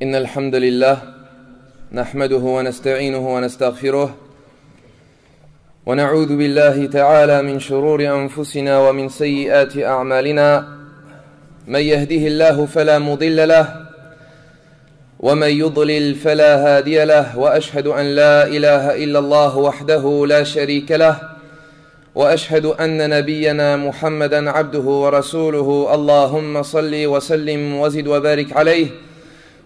إن الحمد لله نحمده ونستعينه ونستغفره ونعوذ بالله تعالى من شرور أنفسنا ومن سيئات أعمالنا من يهده الله فلا مضل له ومن يضلل فلا هادي له وأشهد أن لا إله إلا الله وحده لا شريك له وأشهد أن نبينا محمدا عبده ورسوله اللهم صل وسلم وزد وبارك عليه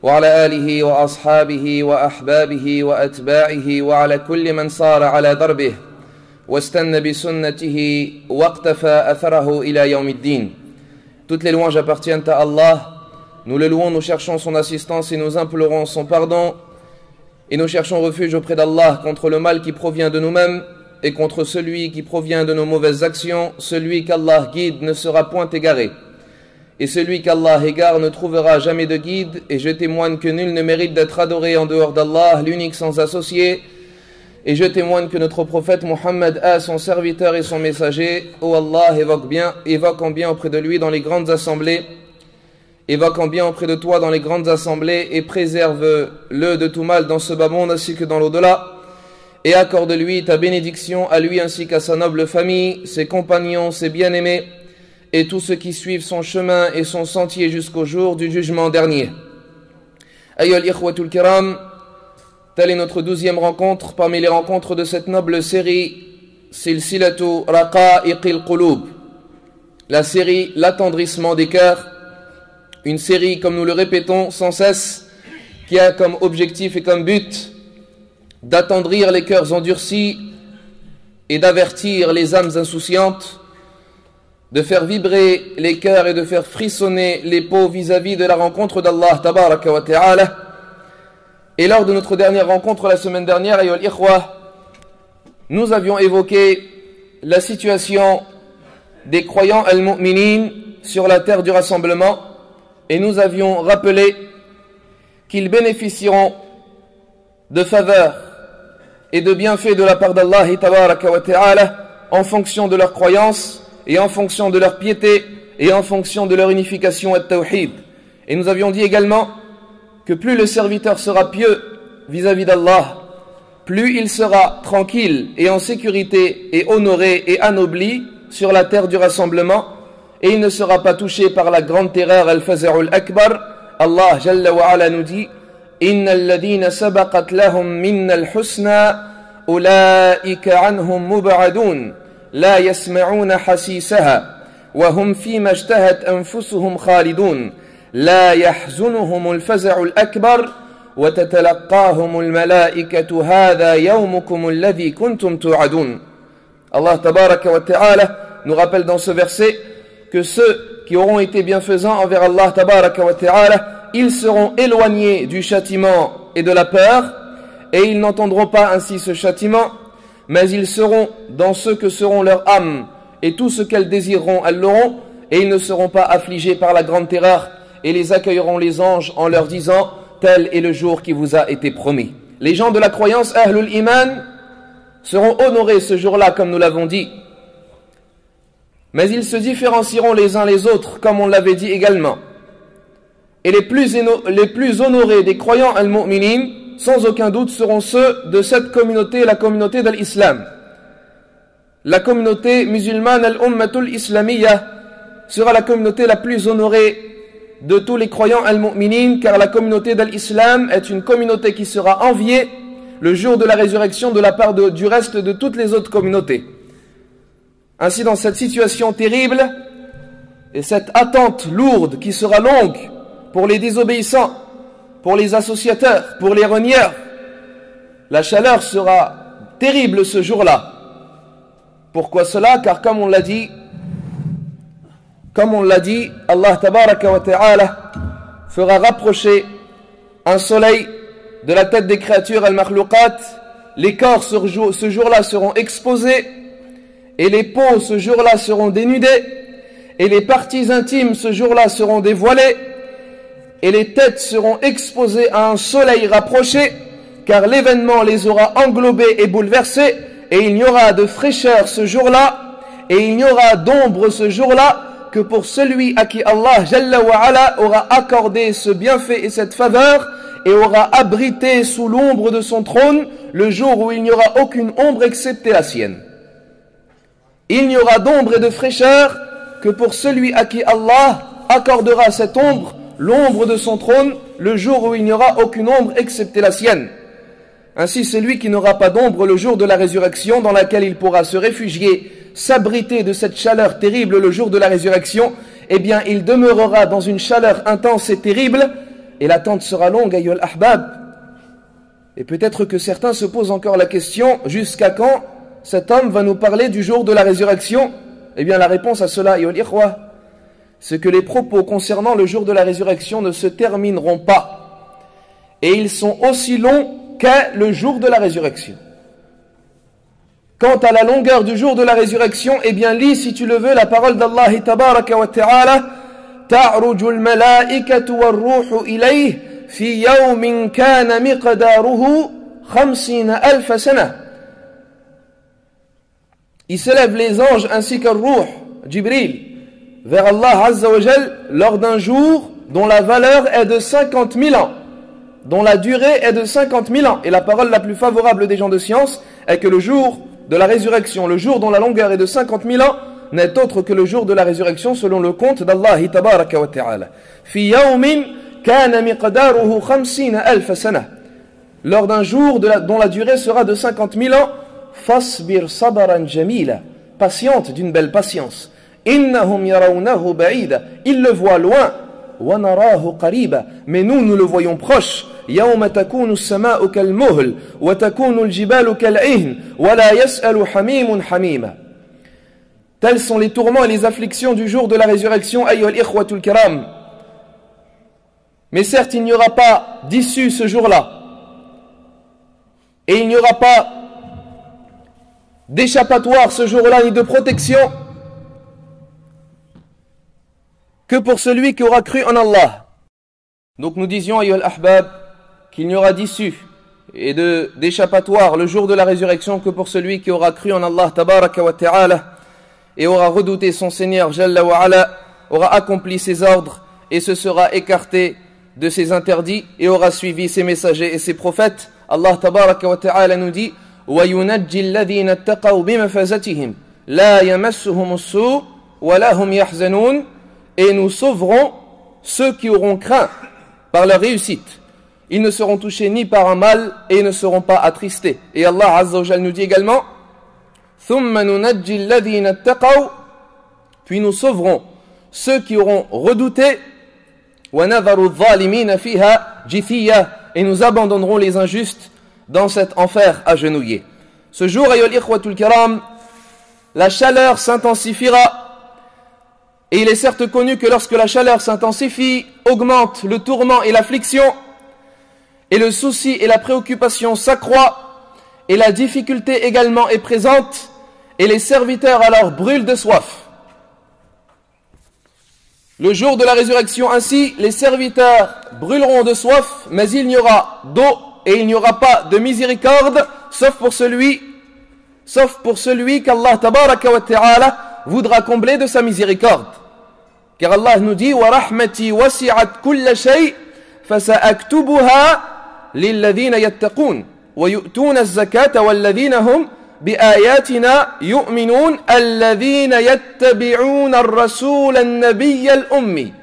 وعلى آله وأصحابه وأحبابه وأتباعه وعلى كل من صار على دربه واستنى بسنته واقتفى أثره إلى يوم الدين. Toutes les louanges appartiennent à Allah. Nous le louons, nous cherchons son assistance et nous implorons son pardon. Et nous cherchons refuge auprès d'Allah contre le mal qui provient de nous-mêmes et contre celui qui provient de nos mauvaises actions. Celui qu'Allah guide ne sera point égaré. Et celui qu'Allah égare ne trouvera jamais de guide. Et je témoigne que nul ne mérite d'être adoré en dehors d'Allah, l'unique sans associé. Et je témoigne que notre prophète Muhammad est son serviteur et son messager. Ô Allah, évoque en bien auprès de lui dans les grandes assemblées. Évoque en bien auprès de toi dans les grandes assemblées et préserve-le de tout mal dans ce bas monde ainsi que dans l'au-delà. Et accorde-lui ta bénédiction à lui ainsi qu'à sa noble famille, ses compagnons, ses bien-aimés et tous ceux qui suivent son chemin et son sentier jusqu'au jour du jugement dernier. Ayyuhal ikhwatul kiram, telle est notre 12e rencontre parmi les rencontres de cette noble série Silsilatu Raqa'iqil Qulub, la série L'attendrissement des cœurs, une série, comme nous le répétons sans cesse, qui a comme objectif et comme but d'attendrir les cœurs endurcis et d'avertir les âmes insouciantes, de faire vibrer les cœurs et de faire frissonner les peaux vis-à-vis de la rencontre d'Allah tabaraka wa ta'ala. Et lors de notre dernière rencontre la semaine dernière, ayyuhal ikhwa, nous avions évoqué la situation des croyants al-mu'minin sur la terre du rassemblement et nous avions rappelé qu'ils bénéficieront de faveurs et de bienfaits de la part d'Allah tabaraka wa ta'ala en fonction de leur croyance et en fonction de leur piété et en fonction de leur unification et tawhid. Et nous avions dit également que plus le serviteur sera pieux vis-à-vis d'Allah, plus il sera tranquille et en sécurité et honoré et anobli sur la terre du rassemblement et il ne sera pas touché par la grande terreur al-faza'ul akbar. Allah Jalla wa Ala nous dit Innal ladina sabaqat lahum minnal husna ulaika anhum mub'adun la yasma'una hasisaha wa hum fima ijtahat anfusuhum khalidun la yahzunuhumul faza'ul akbar wa tatalaqahumul malaikatu hadha yawmukum alladhi kuntum tu'adun. Allah tabaraka wa ta'ala nous rappelle dans ce verset que ceux qui auront été bienfaisants envers Allah tabaraka wa ta'ala, ils seront éloignés du châtiment et de la peur, et ils n'entendront pas ainsi ce châtiment, mais ils seront dans ce que seront leurs âmes, et tout ce qu'elles désireront, elles l'auront, et ils ne seront pas affligés par la grande terreur, et les accueilleront les anges en leur disant, tel est le jour qui vous a été promis. Les gens de la croyance, Ahlul Iman, seront honorés ce jour-là, comme nous l'avons dit. Mais ils se différencieront les uns les autres, comme on l'avait dit également. Et les plus honorés des croyants al-mu'minin, sans aucun doute, seront ceux de cette communauté, la communauté de l'islam. La communauté musulmane, al-ummatul islamiyya, sera la communauté la plus honorée de tous les croyants al-mu'minin, car la communauté de l'islam est une communauté qui sera enviée le jour de la résurrection de la part du reste de toutes les autres communautés. Ainsi, dans cette situation terrible et cette attente lourde qui sera longue pour les désobéissants, pour les associateurs, pour les renieurs, la chaleur sera terrible ce jour-là. Pourquoi cela? Car comme on l'a dit, Allah tabaraka wa ta'ala fera rapprocher un soleil de la tête des créatures al-makhlouqat. Les corps ce jour-là seront exposés et les peaux ce jour-là seront dénudées et les parties intimes ce jour-là seront dévoilées et les têtes seront exposées à un soleil rapproché, car l'événement les aura englobés et bouleversés, et il n'y aura de fraîcheur ce jour-là et il n'y aura d'ombre ce jour-là que pour celui à qui Allah Jalla wa Ala aura accordé ce bienfait et cette faveur et aura abrité sous l'ombre de son trône le jour où il n'y aura aucune ombre excepté la sienne. Il n'y aura d'ombre et de fraîcheur que pour celui à qui Allah accordera cette ombre, l'ombre de son trône, le jour où il n'y aura aucune ombre excepté la sienne. Ainsi, celui qui n'aura pas d'ombre le jour de la résurrection, dans laquelle il pourra se réfugier, s'abriter de cette chaleur terrible le jour de la résurrection, eh bien, il demeurera dans une chaleur intense et terrible, et l'attente sera longue, ayyuhal ahbab. Et peut-être que certains se posent encore la question, jusqu'à quand cet homme va nous parler du jour de la résurrection? Eh bien, la réponse à cela, ayyuhal ikhwa, c'est que les propos concernant le jour de la résurrection ne se termineront pas. Et ils sont aussi longs qu'est le jour de la résurrection. Quant à la longueur du jour de la résurrection, eh bien, lis, si tu le veux, la parole d'Allah tabaraka wa ta'ala, ta'ruju al-malaikatu war-ruhu ilayhi fi yawmin kana miqdaruhu 50,000 sana. Il s'élève les anges ainsi que le Ruh, Jibril, vers Allah Azza wa Jal lors d'un jour dont la valeur est de 50 000 ans, dont la durée est de 50 000 ans. Et la parole la plus favorable des gens de science est que le jour de la résurrection, le jour dont la longueur est de 50 000 ans, n'est autre que le jour de la résurrection selon le compte d'Allah tabaraka wa ta'ala. Fi yawmin kana miqdaruhu 50,000 sana. Lors d'un jour dont la durée sera de 50 000 ans, fasbir sabran jamila, patiente d'une belle patience. Innahum yarawnahu ba'ida, ils le voient loin. Wa narahu qariba, mais nous le voyons proche. Yawma takunu as-sama'u kal-muhl wa takunu al-jibalu kal-'ihn wa la yas'alu hamimun hamima. Tels sont les tourments et les afflictions du jour de la résurrection, ayyuhal ikhwatul kiram. Mais certes, il n'y aura pas d'issue ce jour-là. Et il n'y aura pas d'échappatoire ce jour-là, ni de protection, que pour celui qui aura cru en Allah. Donc nous disions, ayyuhal ahbab, qu'il n'y aura d'issue et d'échappatoire le jour de la résurrection que pour celui qui aura cru en Allah tabaraka wa ta'ala et aura redouté son Seigneur Jalla wa ala, aura accompli ses ordres et se sera écarté de ses interdits et aura suivi ses messagers et ses prophètes. Allah tabaraka wa ta'ala nous dit وَيُنَجِّ الَّذِينَ اتَّقَوْا بِمَفَازَتِهِمْ لَا يَمَسُّهُمُ السُّوءُ وَلَا هُمْ يَحْزَنُونَ. Et nous sauverons ceux qui auront craint par leur réussite. Ils ne seront touchés ni par un mal et ne seront pas attristés. Et Allah Azza wa Jal nous dit également ثُمَّ نُنَجِّ الَّذِينَ اتَّقَوْا, puis nous sauverons ceux qui auront redouté وَنَذَرُ الظَّالِمِينَ فِيهَا جِثِيًّا, et nous abandonnerons les injustes dans cet enfer agenouillé. Ce jour, ayyuhal ikhwatul kiram, la chaleur s'intensifiera. Et il est certes connu que lorsque la chaleur s'intensifie, augmente le tourment et l'affliction, et le souci et la préoccupation s'accroît, et la difficulté également est présente, et les serviteurs alors brûlent de soif. Le jour de la résurrection ainsi, les serviteurs brûleront de soif, mais il n'y aura d'eau et il n'y aura pas de miséricorde, sauf pour celui qu'Allah tabaraka wa ta'ala voudra combler de sa miséricorde. Car Allah nous dit وَرَحْمَتِي وَسِعَتْ كُلَّ شَيْءٍ فَسَأَكْتُبُهَا لِلَّذِينَ يَتَّقُونَ وَيُؤْتُونَ الزَّكَاةَ وَالَّذِينَ هُمْ بِآيَاتِنَا يُؤْمِنُونَ الَّذِينَ يَتَّبِعُونَ الرَّسُولَ النَّبِيَّ الْأُمِّيَّ.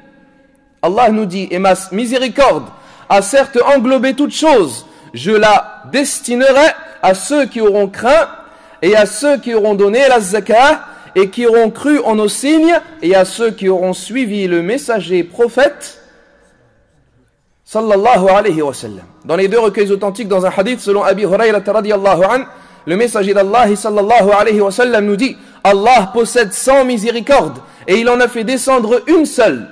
Allah nous dit, et ma miséricorde a certes englobé toutes choses, je la destinerai à ceux qui auront craint et à ceux qui auront donné la zakah et qui auront cru en nos signes et à ceux qui auront suivi le messager prophète sallallahu alayhi wa sallam. Dans les deux recueils authentiques, dans un hadith selon Abi Hurayra radiyallahu anhu, le messager d'Allah sallallahu alayhi wa sallam nous dit: Allah possède 100 miséricordes et il en a fait descendre une seule.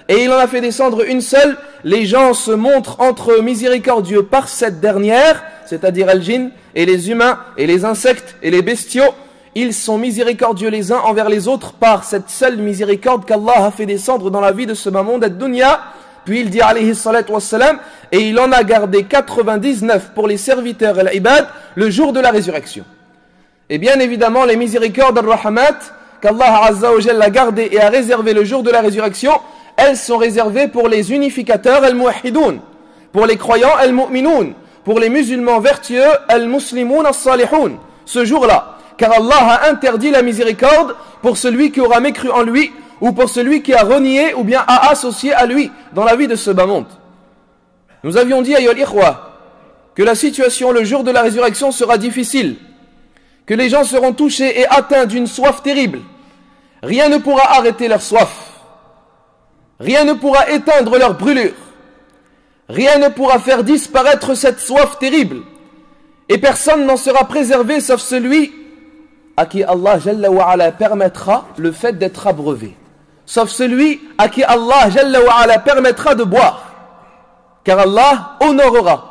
Et il en a fait descendre une seule. Les gens se montrent entre eux miséricordieux par cette dernière, c'est-à-dire al-jinn et les humains et les insectes et les bestiaux. Ils sont miséricordieux les uns envers les autres par cette seule miséricorde qu'Allah a fait descendre dans la vie de ce monde ad-dunya. Puis il dit alayhi salatu wassalam, et il en a gardé 99 pour les serviteurs et l'ibad le jour de la résurrection. Et bien évidemment les miséricordes al-rahmat qu'Allah azza wa jalla a gardé et a réservé le jour de la résurrection, elles sont réservées pour les unificateurs al-muwahhidoun, Pour les croyants, al-mu'minoun. Pour les musulmans vertueux, al-muslimoun as-salihoun. Ce jour-là, car Allah a interdit la miséricorde pour celui qui aura mécru en lui, ou pour celui qui a renié ou bien a associé à lui dans la vie de ce bas monde. Nous avions dit, ayyuhal ikhwa, que la situation le jour de la résurrection sera difficile, que les gens seront touchés et atteints d'une soif terrible. Rien ne pourra arrêter leur soif. Rien ne pourra éteindre leur brûlure. Rien ne pourra faire disparaître cette soif terrible. Et personne n'en sera préservé sauf celui à qui Allah Jalla wa Ala permettra le fait d'être abreuvé. Sauf celui à qui Allah Jalla wa Ala permettra de boire. Car Allah honorera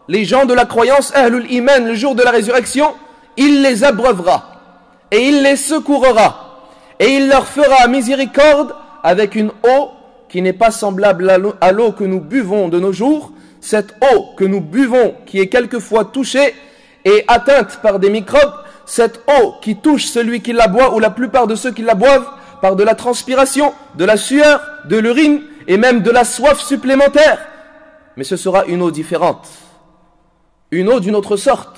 les gens de la croyance Ahlul Iman le jour de la résurrection. Il les abreuvera et il les secourra et il leur fera miséricorde avec une eau qui n'est pas semblable à l'eau que nous buvons de nos jours. Cette eau que nous buvons qui est quelquefois touchée et atteinte par des microbes, cette eau qui touche celui qui la boit ou la plupart de ceux qui la boivent par de la transpiration, de la sueur, de l'urine et même de la soif supplémentaire. Mais ce sera une eau différente, une eau d'une autre sorte,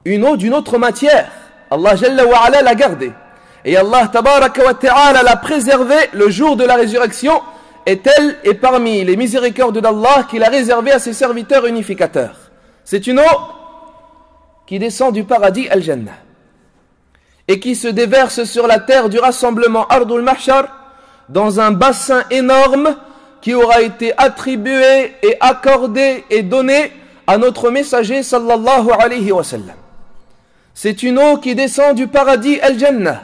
une eau d'une autre matière. Allah Jalla wa Ala l'a gardée. Et Allah Tabaraka wa Ta'ala l'a préservée le jour de la résurrection. Et elle est parmi les miséricordes d'Allah qu'il a réservées à ses serviteurs unificateurs. C'est une eau qui descend du paradis Al-Jannah et qui se déverse sur la terre du rassemblement Ardul Mahshar dans un bassin énorme qui aura été attribué et accordé et donné à notre messager sallallahu alayhi wa sallam. C'est une eau qui descend du paradis Al-Jannah,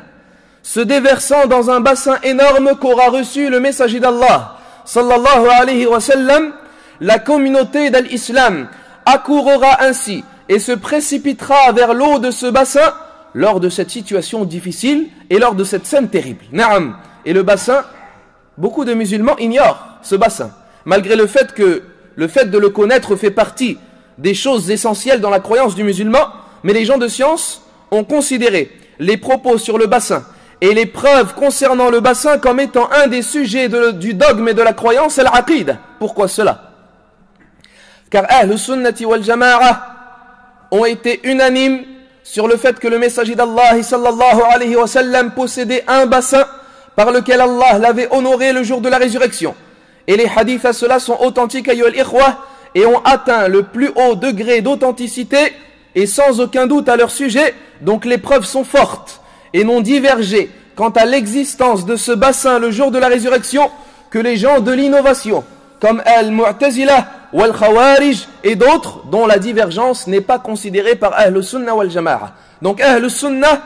se déversant dans un bassin énorme qu'aura reçu le messager d'Allah sallallahu alayhi wa sallam. La communauté d'Al-Islam accourra ainsi et se précipitera vers l'eau de ce bassin lors de cette situation difficile et lors de cette scène terrible. Naam. Et le bassin, beaucoup de musulmans ignorent ce bassin, malgré le fait que le fait de le connaître fait partie des choses essentielles dans la croyance du musulman. Mais les gens de science ont considéré les propos sur le bassin et les preuves concernant le bassin comme étant un des sujets du dogme et de la croyance al-aqid. Pourquoi cela? Car Ahlus Sunnati wal Jama'a ont été unanimes sur le fait que le messager d'Allah sallallahu alayhi wa sallam possédait un bassin par lequel Allah l'avait honoré le jour de la résurrection. Et les hadiths à cela sont authentiques, ayyuhal ikhwa, et ont atteint le plus haut degré d'authenticité et sans aucun doute à leur sujet. Donc les preuves sont fortes et n'ont divergé quant à l'existence de ce bassin le jour de la résurrection que les gens de l'innovation comme Al-Mu'tazila ou Al-Khawarij et d'autres dont la divergence n'est pas considérée par Ahlus Sunnah wal Jama'a. Donc Ahlus Sunnah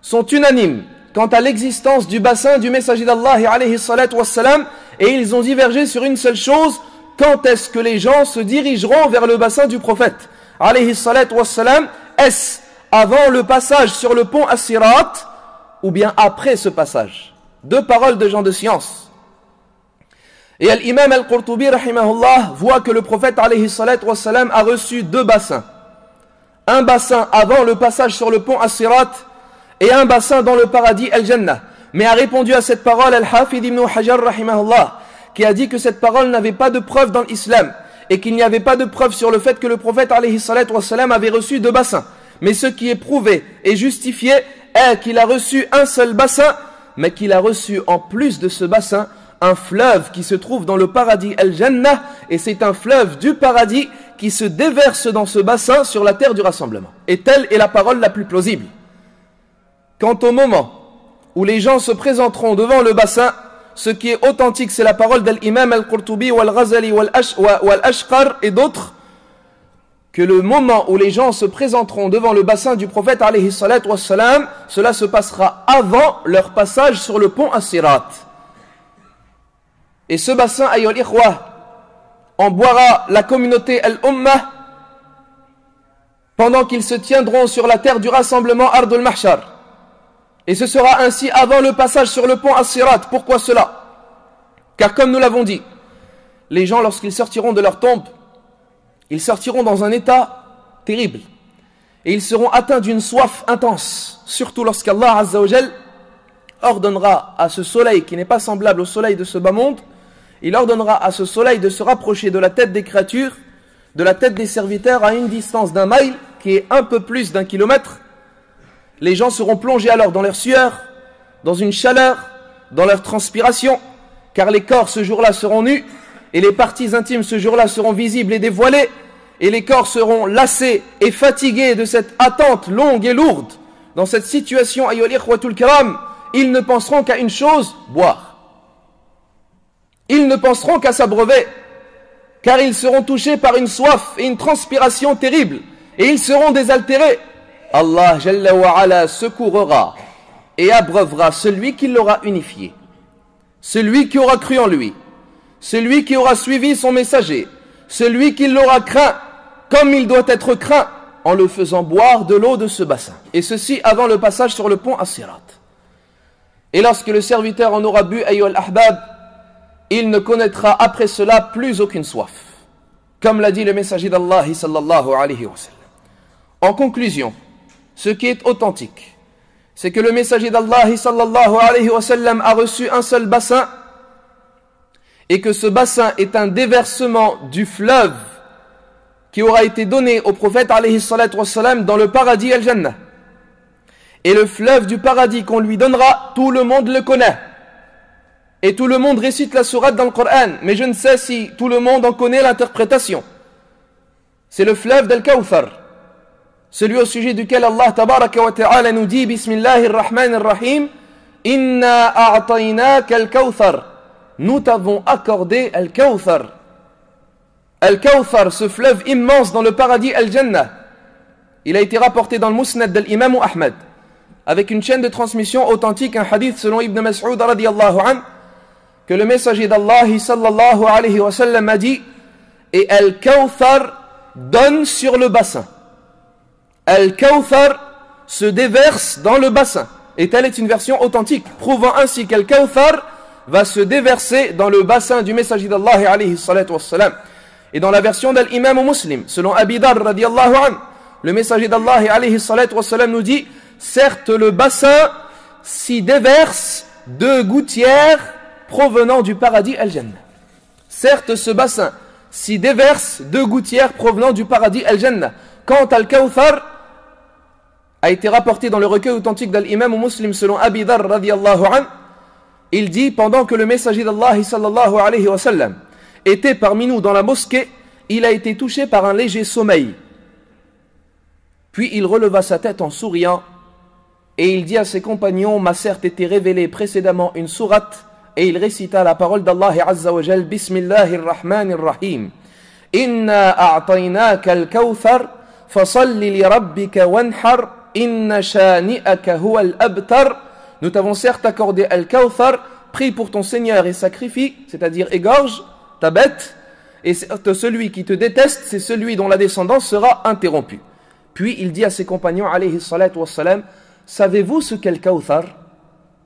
sont unanimes quant à l'existence du bassin du messager d'Allah alayhi salatu wassalam, et ils ont divergé sur une seule chose: quand est-ce que les gens se dirigeront vers le bassin du prophète alayhi salatu wassalam? Est-ce avant le passage sur le pont As-Sirat ou bien après ce passage? Deux paroles de gens de science. Et l'imam Al-Qurtubi rahimahullah voit que le prophète alayhi salatu wassalam a reçu deux bassins. Un bassin avant le passage sur le pont As-Sirat et un bassin dans le paradis Al-Jannah. Mais a répondu à cette parole Al-Hafid ibn Hajar rahimahullah, qui a dit que cette parole n'avait pas de preuve dans l'islam et qu'il n'y avait pas de preuve sur le fait que le prophète alayhi salatu wassalam avait reçu deux bassins. Mais ce qui est prouvé et justifié est qu'il a reçu un seul bassin, mais qu'il a reçu en plus de ce bassin un fleuve qui se trouve dans le paradis Al-Jannah, et c'est un fleuve du paradis qui se déverse dans ce bassin sur la terre du rassemblement. Et telle est la parole la plus plausible. Quant au moment où les gens se présenteront devant le bassin, ce qui est authentique, c'est la parole d'Al-Imam Al-Qurtubi, Wal-Ghazali, Wal-Ashqar et d'autres, que le moment où les gens se présenteront devant le bassin du prophète alayhi salatu wassalam, cela se passera avant leur passage sur le pont As-Sirat. Et ce bassin, ayyuhal ikhwa, en boira la communauté Al-Ummah pendant qu'ils se tiendront sur la terre du rassemblement Ardul Mahshar. Et ce sera ainsi avant le passage sur le pont As-Sirat. Pourquoi cela? Car comme nous l'avons dit, les gens lorsqu'ils sortiront de leur tombe, ils sortiront dans un état terrible. Et ils seront atteints d'une soif intense. Surtout lorsqu'Allah Azza wa Jal ordonnera à ce soleil qui n'est pas semblable au soleil de ce bas monde, il ordonnera à ce soleil de se rapprocher de la tête des créatures, de la tête des serviteurs à une distance d'un mile, qui est un peu plus d'1 kilomètre. Les gens seront plongés alors dans leur sueur, dans une chaleur, dans leur transpiration, car les corps ce jour-là seront nus, et les parties intimes ce jour-là seront visibles et dévoilées, et les corps seront lassés et fatigués de cette attente longue et lourde. Dans cette situation, ayyuhal ikhwatul kiram, ils ne penseront qu'à une chose, boire. Ils ne penseront qu'à s'abreuver, car ils seront touchés par une soif et une transpiration terrible, et ils seront désaltérés. Allah Jalla wa Ala secourra et abreuvera celui qui l'aura unifié, celui qui aura cru en lui, celui qui aura suivi son messager, celui qui l'aura craint comme il doit être craint, en le faisant boire de l'eau de ce bassin. Et ceci avant le passage sur le pont As-Sirat. Et lorsque le serviteur en aura bu, ayyuhal ahbab, il ne connaîtra après cela plus aucune soif. Comme l'a dit le messager d'Allah sallallahu alayhi wa sallam. En conclusion, ce qui est authentique, c'est que le messager d'Allah sallallahu alayhi wa sallam a reçu un seul bassin, et que ce bassin est un déversement du fleuve qui aura été donné au prophète alayhi salatu wassalam dans le paradis al-Jannah. Et le fleuve du paradis qu'on lui donnera, tout le monde le connaît. Et tout le monde récite la sourate dans le Coran, mais je ne sais si tout le monde en connaît l'interprétation. C'est le fleuve d'Al-Kawthar, celui au sujet duquel Allah tabaraka wa ta'ala nous dit Bismillahir Rahmanir Rahim, Inna a'tainaka al-Kawthar. Nous t'avons accordé Al-Kawthar. Al-Kawthar, ce fleuve immense dans le paradis Al-Jannah. Il a été rapporté dans le Musnad de l'imam Ahmed, avec une chaîne de transmission authentique, un hadith selon Ibn Mas'ud radiyallahu anhu, que le messager d'Allah sallallahu alayhi wa sallam a dit, et Al-Kawthar donne sur le bassin. Al-Kawthar se déverse dans le bassin. Et telle est une version authentique, prouvant ainsi qu'Al-Kawthar va se déverser dans le bassin du messager d'Allah alayhi salatu wassalam. Et dans la version d'Al-Imam Muslim, selon Abi Dar radiyallahu anhu, le messager d'Allah alayhi salatu wassalam nous dit, certes le bassin s'y déverse 2 gouttières provenant du paradis Al-Jannah. Certes ce bassin s'y déverse 2 gouttières provenant du paradis Al-Jannah. Quant à Al-Kawthar, a été rapporté dans le recueil authentique d'Al-Imam Muslim selon Abi Dar radiyallahu anhu, il dit, pendant que le messager d'Allah sallallahu alayhi wa sallam était parmi nous dans la mosquée, il a été touché par un léger sommeil. Puis il releva sa tête en souriant et il dit à ses compagnons, m'a certes été révélé précédemment une sourate, et il récita la parole d'Allah azza wa jal, Bismillahir Rahmanir Rahim, Inna a'tainaka al-Kawthar fasalli li rabbika wanhar inna shani'aka huwa al-abtar. Nous t'avons certes accordé Al-Kawthar, prie pour ton Seigneur et sacrifie, c'est-à-dire égorge ta bête, et celui qui te déteste, c'est celui dont la descendance sera interrompue. Puis il dit à ses compagnons, alayhi salatu wassalam, savez-vous ce qu'est Al-Kawthar?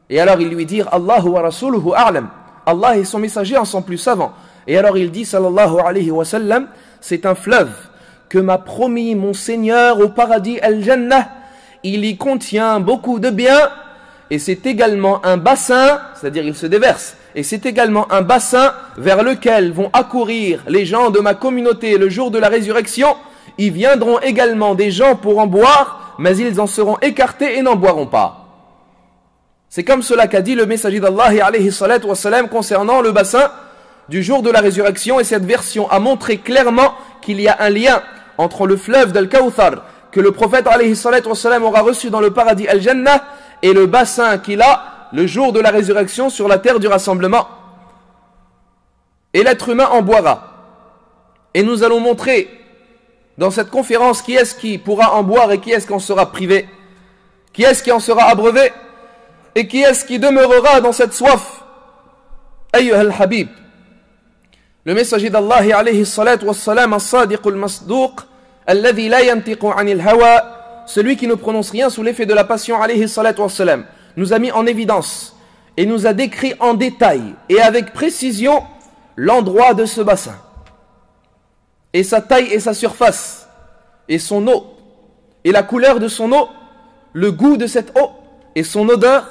Et alors ils lui dirent, Allahu wa rasuluhu a'lam. Allah et son messager en sont plus savants. Et alors il dit, sallallahu alayhi wa sallam, c'est un fleuve que m'a promis mon Seigneur au paradis Al-Jannah. Il y contient beaucoup de biens, et c'est également un bassin, c'est-à-dire il se déverse, et c'est également un bassin vers lequel vont accourir les gens de ma communauté le jour de la résurrection. Y viendront également des gens pour en boire, mais ils en seront écartés et n'en boiront pas. C'est comme cela qu'a dit le messager d'Allah alayhi salatu wassalam concernant le bassin du jour de la résurrection, et cette version a montré clairement qu'il y a un lien entre le fleuve d'Al-Kawthar que le prophète alayhi salatu wassalam aura reçu dans le paradis Al-Jannah et le bassin qu'il a le jour de la résurrection sur la terre du rassemblement. Et l'être humain en boira. Et nous allons montrer dans cette conférence qui est-ce qui pourra en boire et qui est-ce qui en sera privé, qui est-ce qui en sera abreuvé et qui est-ce qui demeurera dans cette soif. Ayyuha al-Habib, le messager d'Allah alayhi salatu wassalam, as-sadiq al-masduq, alladhi la yantiqu anil hawa, celui qui ne prononce rien sous l'effet de la passion, alayhi salatu wassalam, nous a mis en évidence et nous a décrit en détail et avec précision l'endroit de ce bassin, et sa taille et sa surface, et son eau, et la couleur de son eau, le goût de cette eau, et son odeur,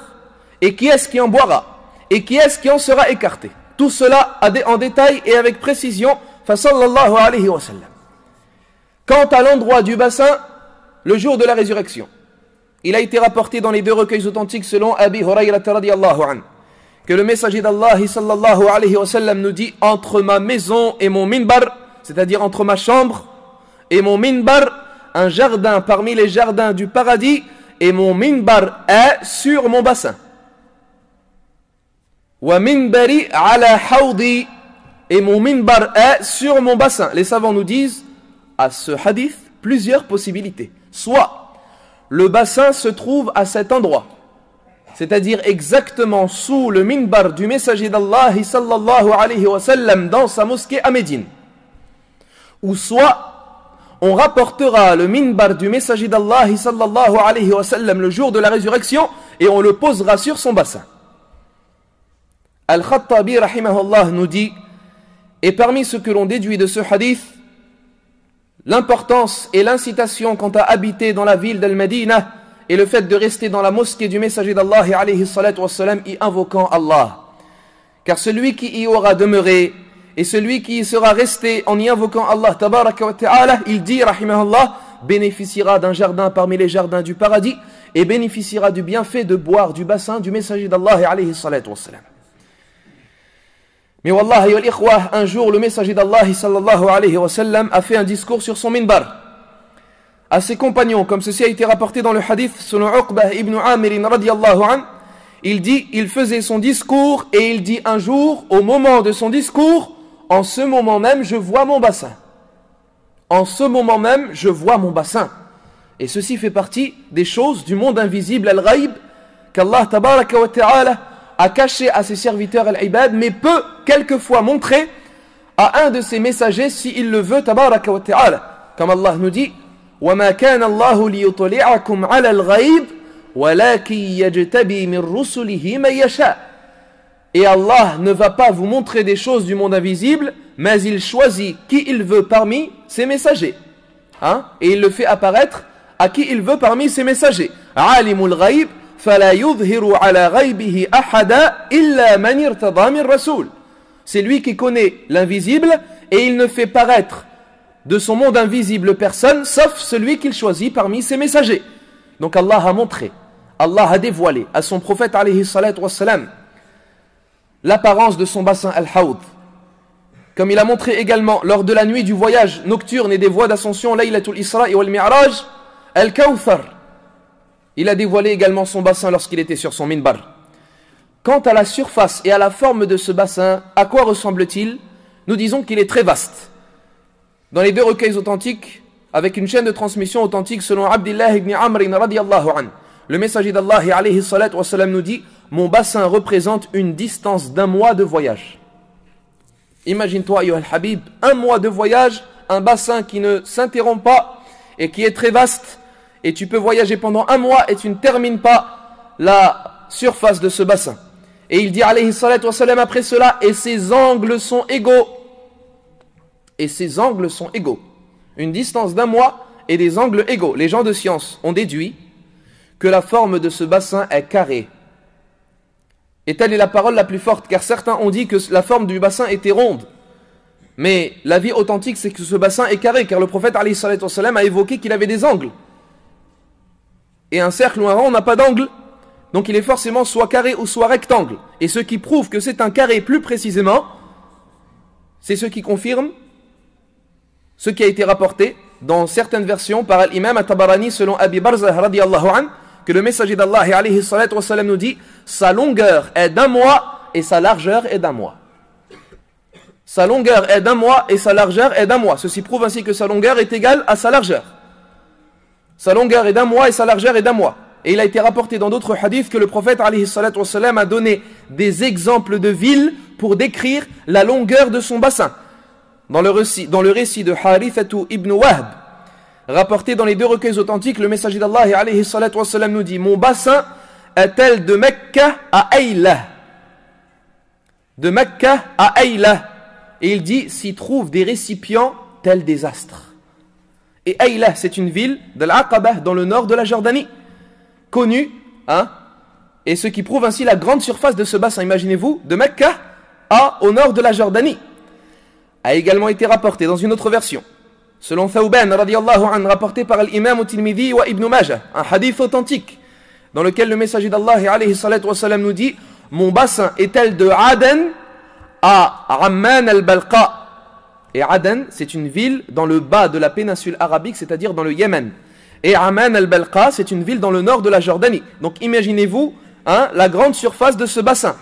et qui est-ce qui en boira, et qui est-ce qui en sera écarté. tout cela en détail et avec précision. Fasallallahu alayhi wa sallam. Quant à l'endroit du bassin, le jour de la résurrection, il a été rapporté dans les deux recueils authentiques selon Abi Hurayra radiyallahu anhu que le messager d'Allah sallallahu alayhi wa sallam nous dit: entre ma maison et mon minbar, c'est-à-dire entre ma chambre et mon minbar, un jardin parmi les jardins du paradis, et mon minbar est sur mon bassin. Wa minbari ala hawdi, et mon minbar est sur mon bassin. Les savants nous disent à ce hadith plusieurs possibilités. Soit le bassin se trouve à cet endroit, c'est-à-dire exactement sous le minbar du messager d'Allah sallallahu alayhi wa sallam dans sa mosquée à Médine. Ou soit on rapportera le minbar du messager d'Allah sallallahu alayhi wa sallam le jour de la résurrection et on le posera sur son bassin. Al-Khattabi rahimahullah nous dit, et parmi ce que l'on déduit de ce hadith, l'importance et l'incitation quant à habiter dans la ville d'Al-Madinah et le fait de rester dans la mosquée du messager d'Allah alayhi salatu wassalam y invoquant Allah. Car celui qui y aura demeuré et celui qui y sera resté en y invoquant Allah tabaraka wa ta'ala, il dit rahimahullah, bénéficiera d'un jardin parmi les jardins du paradis et bénéficiera du bienfait de boire du bassin du messager d'Allah alayhi salatu wassalam. Mais wallahi wal ikhwah, un jour le messager d'Allah sallallahu alayhi wa sallam a fait un discours sur son minbar à ses compagnons, comme ceci a été rapporté dans le hadith selon Uqbah ibn Amir radiyallahu an. Il dit, il faisait son discours et il dit un jour, au moment de son discours, en ce moment même je vois mon bassin. En ce moment même je vois mon bassin. Et ceci fait partie des choses du monde invisible, al-ghaib, qu'Allah tabaraka wa ta'ala a caché à ses serviteurs al-ibad, mais peut quelquefois montrer à un de ses messagers s'il le veut, tabaraka wa ta'ala. Comme Allah nous dit, وَمَا كَانَ اللَّهُ لِيُطْلِعَكُمْ عَلَى الْغَيْبِ وَلَكِنْ يَجْتَبِي مِنْ رُسُلِهِ مَنْ يَشَاءُ. Et Allah ne va pas vous montrer des choses du monde invisible, mais il choisit qui il veut parmi ses messagers. Et il le fait apparaître à qui il veut parmi ses messagers. عَالِمُ الْغَيْبِ فَلَا يُظْهِرُ عَلَى غَيْبِهِ أَحَدًا إِلَّا مَنِ ارْتَضَى مِنْ رَسُولٍ. C'est lui qui connaît l'invisible et il ne fait paraître de son monde invisible personne, sauf celui qu'il choisit parmi ses messagers. Donc Allah a montré, Allah a dévoilé à son prophète alayhi salatu wassalam l'apparence de son bassin al-Hawd. Comme il a montré également lors de la nuit du voyage nocturne et des voies d'ascension Laylatul Isra wal Mi'raj, al-Kawthar. Il a dévoilé également son bassin lorsqu'il était sur son minbar. Quant à la surface et à la forme de ce bassin, à quoi ressemble-t-il? Nous disons qu'il est très vaste. Dans les deux recueils authentiques, avec une chaîne de transmission authentique selon Abdullah ibn Amr radiyallahu anhu, le messager d'Allah alayhi salatu wassalam nous dit: mon bassin représente une distance d'un mois de voyage. Imagine-toi, ayyuha al-habib, un mois de voyage, un bassin qui ne s'interrompt pas et qui est très vaste, et tu peux voyager pendant un mois et tu ne termines pas la surface de ce bassin. Et il dit alayhi salatu wassalam après cela, et ses angles sont égaux. Et ces angles sont égaux. Une distance d'un mois et des angles égaux. Les gens de science ont déduit que la forme de ce bassin est carrée. Et telle est la parole la plus forte, car certains ont dit que la forme du bassin était ronde. Mais l'avis authentique, c'est que ce bassin est carré, car le prophète alayhi salatu wassalam a évoqué qu'il avait des angles. Et un cercle ou un rond n'a pas d'angle, donc il est forcément soit carré ou soit rectangle. Et ce qui prouve que c'est un carré plus précisément, c'est ce qui confirme ce qui a été rapporté dans certaines versions par l'imam at-Tabarani selon Abi Barzah radiyallahu anhu, que le messager d'Allah alayhi salatu wassalam nous dit: sa longueur est d'un mois et sa largeur est d'un mois. Sa longueur est d'un mois et sa largeur est d'un mois. Ceci prouve ainsi que sa longueur est égale à sa largeur. Sa longueur est d'un mois et sa largeur est d'un mois. Et il a été rapporté dans d'autres hadiths que le prophète alayhi salatu wassalam a donné des exemples de villes pour décrire la longueur de son bassin. Dans le récit de Harithatu ibn Wahb, rapporté dans les deux recueils authentiques, le messager d'Allah alayhi salatu wassalam nous dit: mon bassin est tel de Mecca à Ayla. De Mecca à Ayla. Et il dit: s'y trouvent des récipients tels des astres. Et Ayla, c'est une ville de l'Aqaba dans le nord de la Jordanie, connue, et ce qui prouve ainsi la grande surface de ce bassin. Imaginez-vous, de Mecca au nord de la Jordanie. A également été rapporté dans une autre version, selon Thawban radiyallahu anhu, rapporté par l'imam Tirmidhi wa Ibn Majah, un hadith authentique, dans lequel le messager d'Allah alayhi salatu wassalam nous dit: mon bassin est tel de Aden à Amman al-Balqa. Et Aden, c'est une ville dans le bas de la péninsule arabique, c'est-à-dire dans le Yémen. Et Amman al-Balqa, c'est une ville dans le nord de la Jordanie. Donc imaginez-vous la grande surface de ce bassin.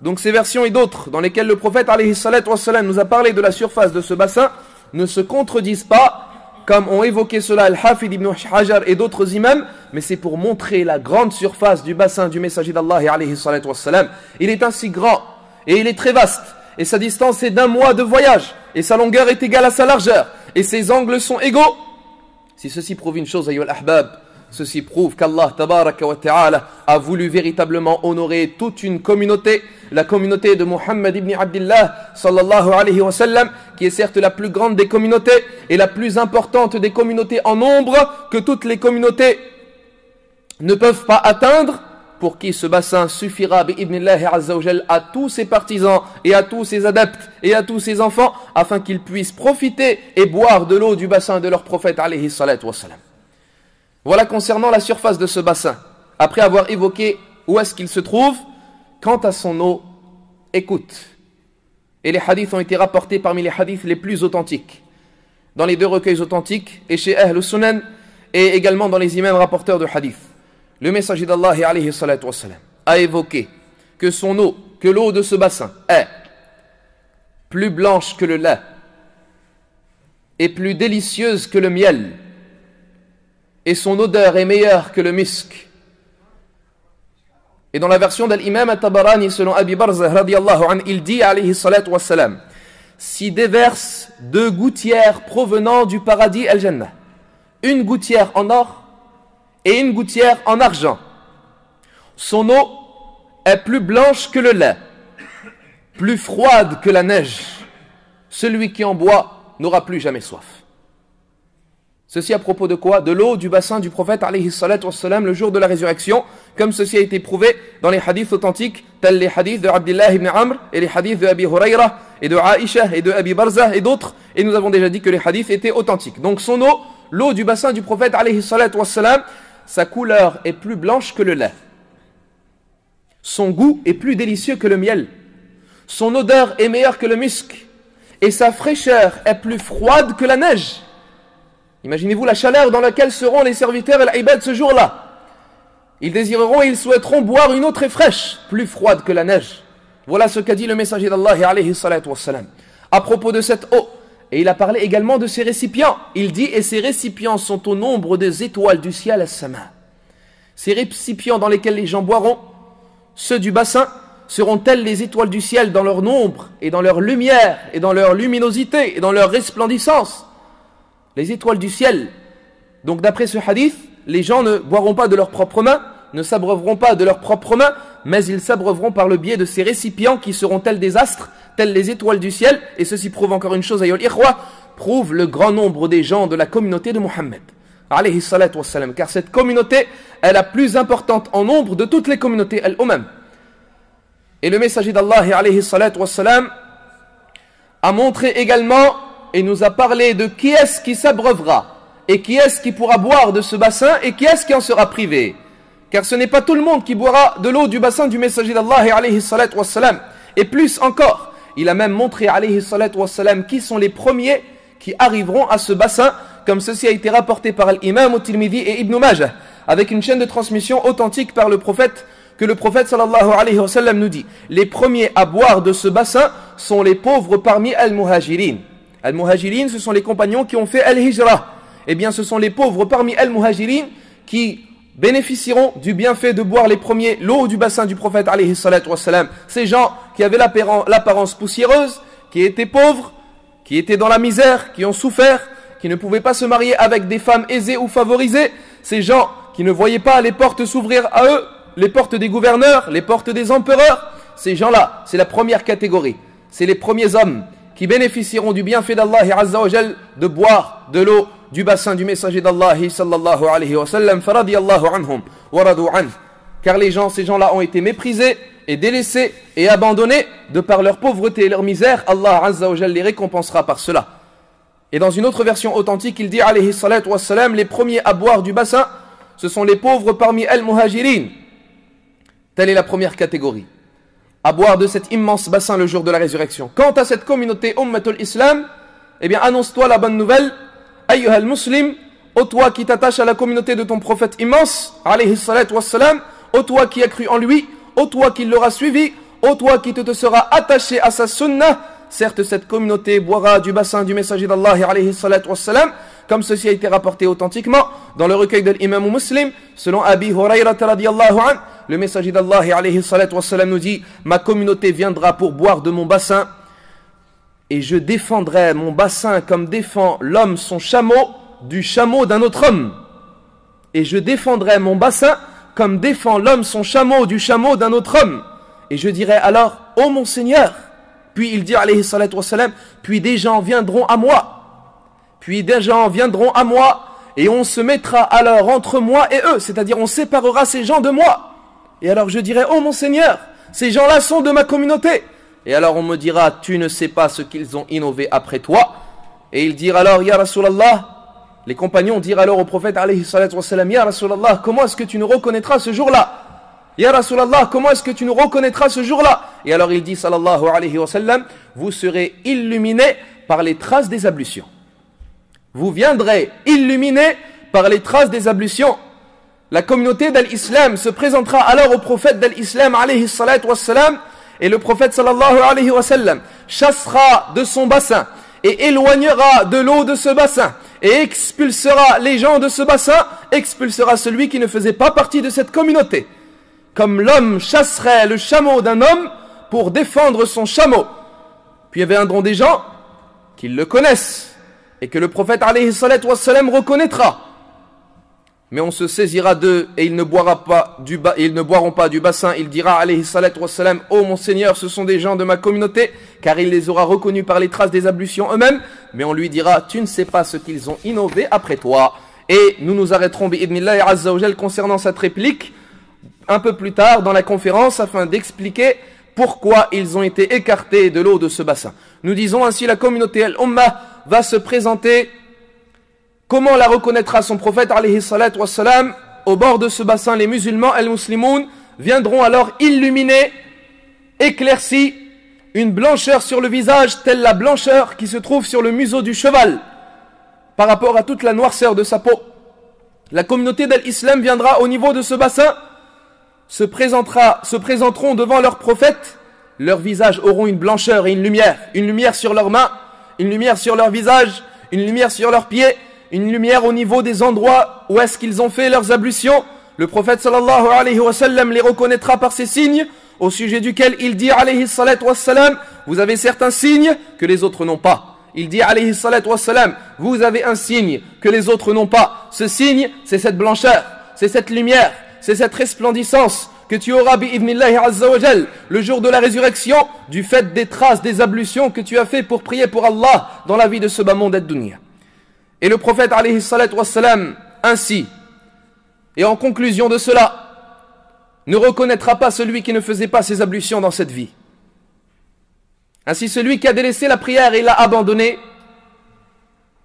Donc ces versions et d'autres dans lesquelles le prophète alayhi salatu wassalam nous a parlé de la surface de ce bassin ne se contredisent pas, comme ont évoqué cela Al-Hafid ibn Hajar et d'autres imams, mais c'est pour montrer la grande surface du bassin du messager d'Allah alayhi salatu wassalam. Il est ainsi grand et il est très vaste, et sa distance est d'1 mois de voyage, et sa longueur est égale à sa largeur, et ses angles sont égaux. Si ceci prouve une chose, ayyuhal ahbab, ceci prouve qu'Allah tabaraka wa ta'ala a voulu véritablement honorer toute une communauté, la communauté de Muhammad ibn Abdillah sallallahu alayhi wa sallam, qui est certes la plus grande des communautés et la plus importante des communautés en nombre, que toutes les communautés ne peuvent pas atteindre, pour qui ce bassin suffira bi'ibnillahi azza wa jal à tous ses partisans et à tous ses adeptes et à tous ses enfants, afin qu'ils puissent profiter et boire de l'eau du bassin de leur prophète alayhi salatu wassalam. Voilà concernant la surface de ce bassin. Après avoir évoqué où est-ce qu'il se trouve, quant à son eau, écoute. Et les hadiths ont été rapportés parmi les hadiths les plus authentiques, dans les 2 recueils authentiques, et chez Ahl Sunan, et également dans les imams rapporteurs de hadith. Le messager d'Allah alayhi salatu wassalam a évoqué que son eau, que l'eau de ce bassin est plus blanche que le lait et plus délicieuse que le miel, et son odeur est meilleure que le musc. Et dans la version de l'imam At-Tabarani, selon Abi Barzah radiyallahu anhu, il dit alayhi salatu wassalam: si déverse 2 gouttières provenant du paradis al-Jannah, une gouttière en or et une gouttière en argent, son eau est plus blanche que le lait, plus froide que la neige. Celui qui en boit n'aura plus jamais soif. Ceci à propos de quoi? De l'eau du bassin du prophète alayhi salatu wassalam le jour de la résurrection, comme ceci a été prouvé dans les hadiths authentiques, tels les hadiths de Abdullah ibn Amr et les hadiths de Abi Hurayra et de Aïcha et de Abi Barzah et d'autres, et nous avons déjà dit que les hadiths étaient authentiques. Donc son eau, l'eau du bassin du prophète alayhi salatu wassalam, sa couleur est plus blanche que le lait. Son goût est plus délicieux que le miel. Son odeur est meilleure que le musc. Et sa fraîcheur est plus froide que la neige. Imaginez-vous la chaleur dans laquelle seront les serviteurs et l'ibad ce jour-là. Ils désireront et ils souhaiteront boire une eau très fraîche, plus froide que la neige. Voilà ce qu'a dit le messager d'Allah alayhi salatu wassalam à propos de cette eau. Et il a parlé également de ses récipients. Il dit: et ces récipients sont au nombre des étoiles du ciel as-sama. Ces récipients dans lesquels les gens boiront, ceux du bassin, seront tels les étoiles du ciel dans leur nombre et dans leur lumière et dans leur luminosité et dans leur resplendissance. Les étoiles du ciel. Donc d'après ce hadith, les gens ne boiront pas de leurs propres mains, ne s'abreuveront pas de leurs propres mains, mais ils s'abreuveront par le biais de ces récipients qui seront tels des astres, tels les étoiles du ciel. Et ceci prouve encore une chose, ayyuhal ikhwa, prouve le grand nombre des gens de la communauté de Muhammad alayhi salatu wassalam, car cette communauté est la plus importante en nombre de toutes les communautés al-umam. Et le messager d'Allah alayhi salatu wassalam a montré également et nous a parlé de qui est-ce qui s'abreuvera et qui est-ce qui pourra boire de ce bassin et qui est-ce qui en sera privé. Car ce n'est pas tout le monde qui boira de l'eau du bassin du messager d'Allah alayhi salatu wassalam. Et plus encore, il a même montré alayhi salatu wassalam qui sont les premiers qui arriveront à ce bassin, comme ceci a été rapporté par l'imam Tirmidhi et Ibn Majah, avec une chaîne de transmission authentique par le prophète, que le prophète sallallahu alayhi wa sallam nous dit: les premiers à boire de ce bassin sont les pauvres parmi al-muhajirin. Al-muhajirin, ce sont les compagnons qui ont fait al-hijra. Eh bien, ce sont les pauvres parmi al-muhajirin qui bénéficieront du bienfait de boire les premiers l'eau du bassin du prophète alayhi salatu wassalam. Ces gens qui avaient l'apparence poussiéreuse, qui étaient pauvres, qui étaient dans la misère, qui ont souffert, qui ne pouvaient pas se marier avec des femmes aisées ou favorisées, ces gens qui ne voyaient pas les portes s'ouvrir à eux, les portes des gouverneurs, les portes des empereurs, ces gens-là, c'est la première catégorie. C'est les premiers hommes qui bénéficieront du bienfait d'Allah azza wa jal de boire de l'eau du bassin du messager d'Allah sallallahu alayhi wa sallam, faradiyallahu anhum wa radu an. car ces gens-là ont été méprisés et délaissés et abandonnés de par leur pauvreté et leur misère. Allah Azza wa Jalla les récompensera par cela. Et dans une autre version authentique, il dit alayhi salatu wassalam, les premiers à boire du bassin, ce sont les pauvres parmi al-muhajirin. Telle est la première catégorie, à boire de cet immense bassin le jour de la résurrection. Quant à cette communauté Ummatul Islam, eh bien annonce-toi la bonne nouvelle, ayyuhal muslim, ô toi qui t'attaches à la communauté de ton prophète immense, alayhi salatu wassalam, ô toi qui as cru en lui, ô toi qui l'aura suivi, ô toi qui te seras attaché à sa sunnah. Certes, cette communauté boira du bassin du messager d'Allah alayhi salatu wassalam, comme ceci a été rapporté authentiquement dans le recueil de l'imam Muslim, selon Abi Hurayrata radiyallahu anhu, le messager d'Allah alayhi salatu wassalam nous dit, ma communauté viendra pour boire de mon bassin, et je défendrai mon bassin comme défend l'homme son chameau du chameau d'un autre homme. Et je défendrai mon bassin comme défend l'homme son chameau du chameau d'un autre homme. Et je dirai alors, ô mon Seigneur, puis il dit alayhi salatu wassalam, puis des gens viendront à moi. Puis des gens viendront à moi, et on se mettra alors entre moi et eux, c'est-à-dire on séparera ces gens de moi. Et alors je dirai, ô mon Seigneur, ces gens-là sont de ma communauté. Et alors on me dira, tu ne sais pas ce qu'ils ont innové après toi. Et ils dirent alors, ya Rasulallah, les compagnons dirent alors au prophète alayhi salatu wassalam, ya Rasulallah, comment est-ce que tu nous reconnaîtras ce jour-là? Ya Rasulallah, comment est-ce que tu nous reconnaîtras ce jour-là? Et alors il dit sallallahu alayhi wa sallam, vous serez illuminés par les traces des ablutions. Vous viendrez illuminés par les traces des ablutions. La communauté d'Al-Islam se présentera alors au prophète d'Al-Islam alayhi salatu wassalam, et le prophète sallallahu alayhi wa sallam chassera de son bassin et éloignera de l'eau de ce bassin et expulsera les gens de ce bassin, expulsera celui qui ne faisait pas partie de cette communauté. Comme l'homme chasserait le chameau d'un homme pour défendre son chameau. Puis viendront des gens qui le connaissent et que le prophète alayhi salatu wassalam reconnaîtra. Mais on se saisira d'eux et ils ne boiront pas du bassin. Il dira alayhi salatu wassalam, ô mon Seigneur, ce sont des gens de ma communauté, car il les aura reconnus par les traces des ablutions eux-mêmes. Mais on lui dira, tu ne sais pas ce qu'ils ont innové après toi. Et nous arrêterons bi'idnillahi azza wa jal concernant cette réplique un peu plus tard dans la conférence afin d'expliquer pourquoi ils ont été écartés de l'eau de ce bassin. Nous disons ainsi, la communauté Al-Ummah va se présenter. Comment la reconnaîtra son prophète alayhi salatu wassalam? Au bord de ce bassin, les musulmans, al-muslimoun, viendront alors illuminer, éclaircis, une blancheur sur le visage, telle la blancheur qui se trouve sur le museau du cheval, par rapport à toute la noirceur de sa peau. La communauté d'Al-Islam viendra au niveau de ce bassin, se présenteront devant leur prophète, leurs visages auront une blancheur et une lumière sur leurs mains, une lumière sur leur visage, une lumière sur leurs pieds, une lumière au niveau des endroits où est-ce qu'ils ont fait leurs ablutions. Le prophète sallallahu alayhi wa sallam les reconnaîtra par ces signes, au sujet duquel il dit alayhi salatu wassalam, vous avez certains signes que les autres n'ont pas. Il dit alayhi salatu wassalam, vous avez un signe que les autres n'ont pas. Ce signe, c'est cette blancheur, c'est cette lumière, c'est cette resplendissance que tu auras bi'idnillahi azza wa jal le jour de la résurrection, du fait des traces des ablutions que tu as fait pour prier pour Allah dans la vie de ce bas monde ad-dunya. Et le prophète alayhi salatu wassalam ainsi, et en conclusion de cela, ne reconnaîtra pas celui qui ne faisait pas ses ablutions dans cette vie. Ainsi, celui qui a délaissé la prière et l'a abandonné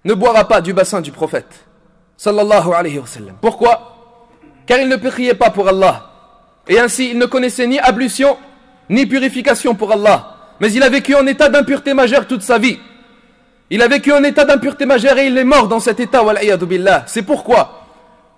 ne boira pas du bassin du prophète sallallahu alayhi wa sallam. Pourquoi? Car il ne priait pas pour Allah, et ainsi il ne connaissait ni ablution ni purification pour Allah, mais il a vécu en état d'impureté majeure toute sa vie. Il a vécu en état d'impureté majeure et il est mort dans cet état, wal'iyadu billah. C'est pourquoi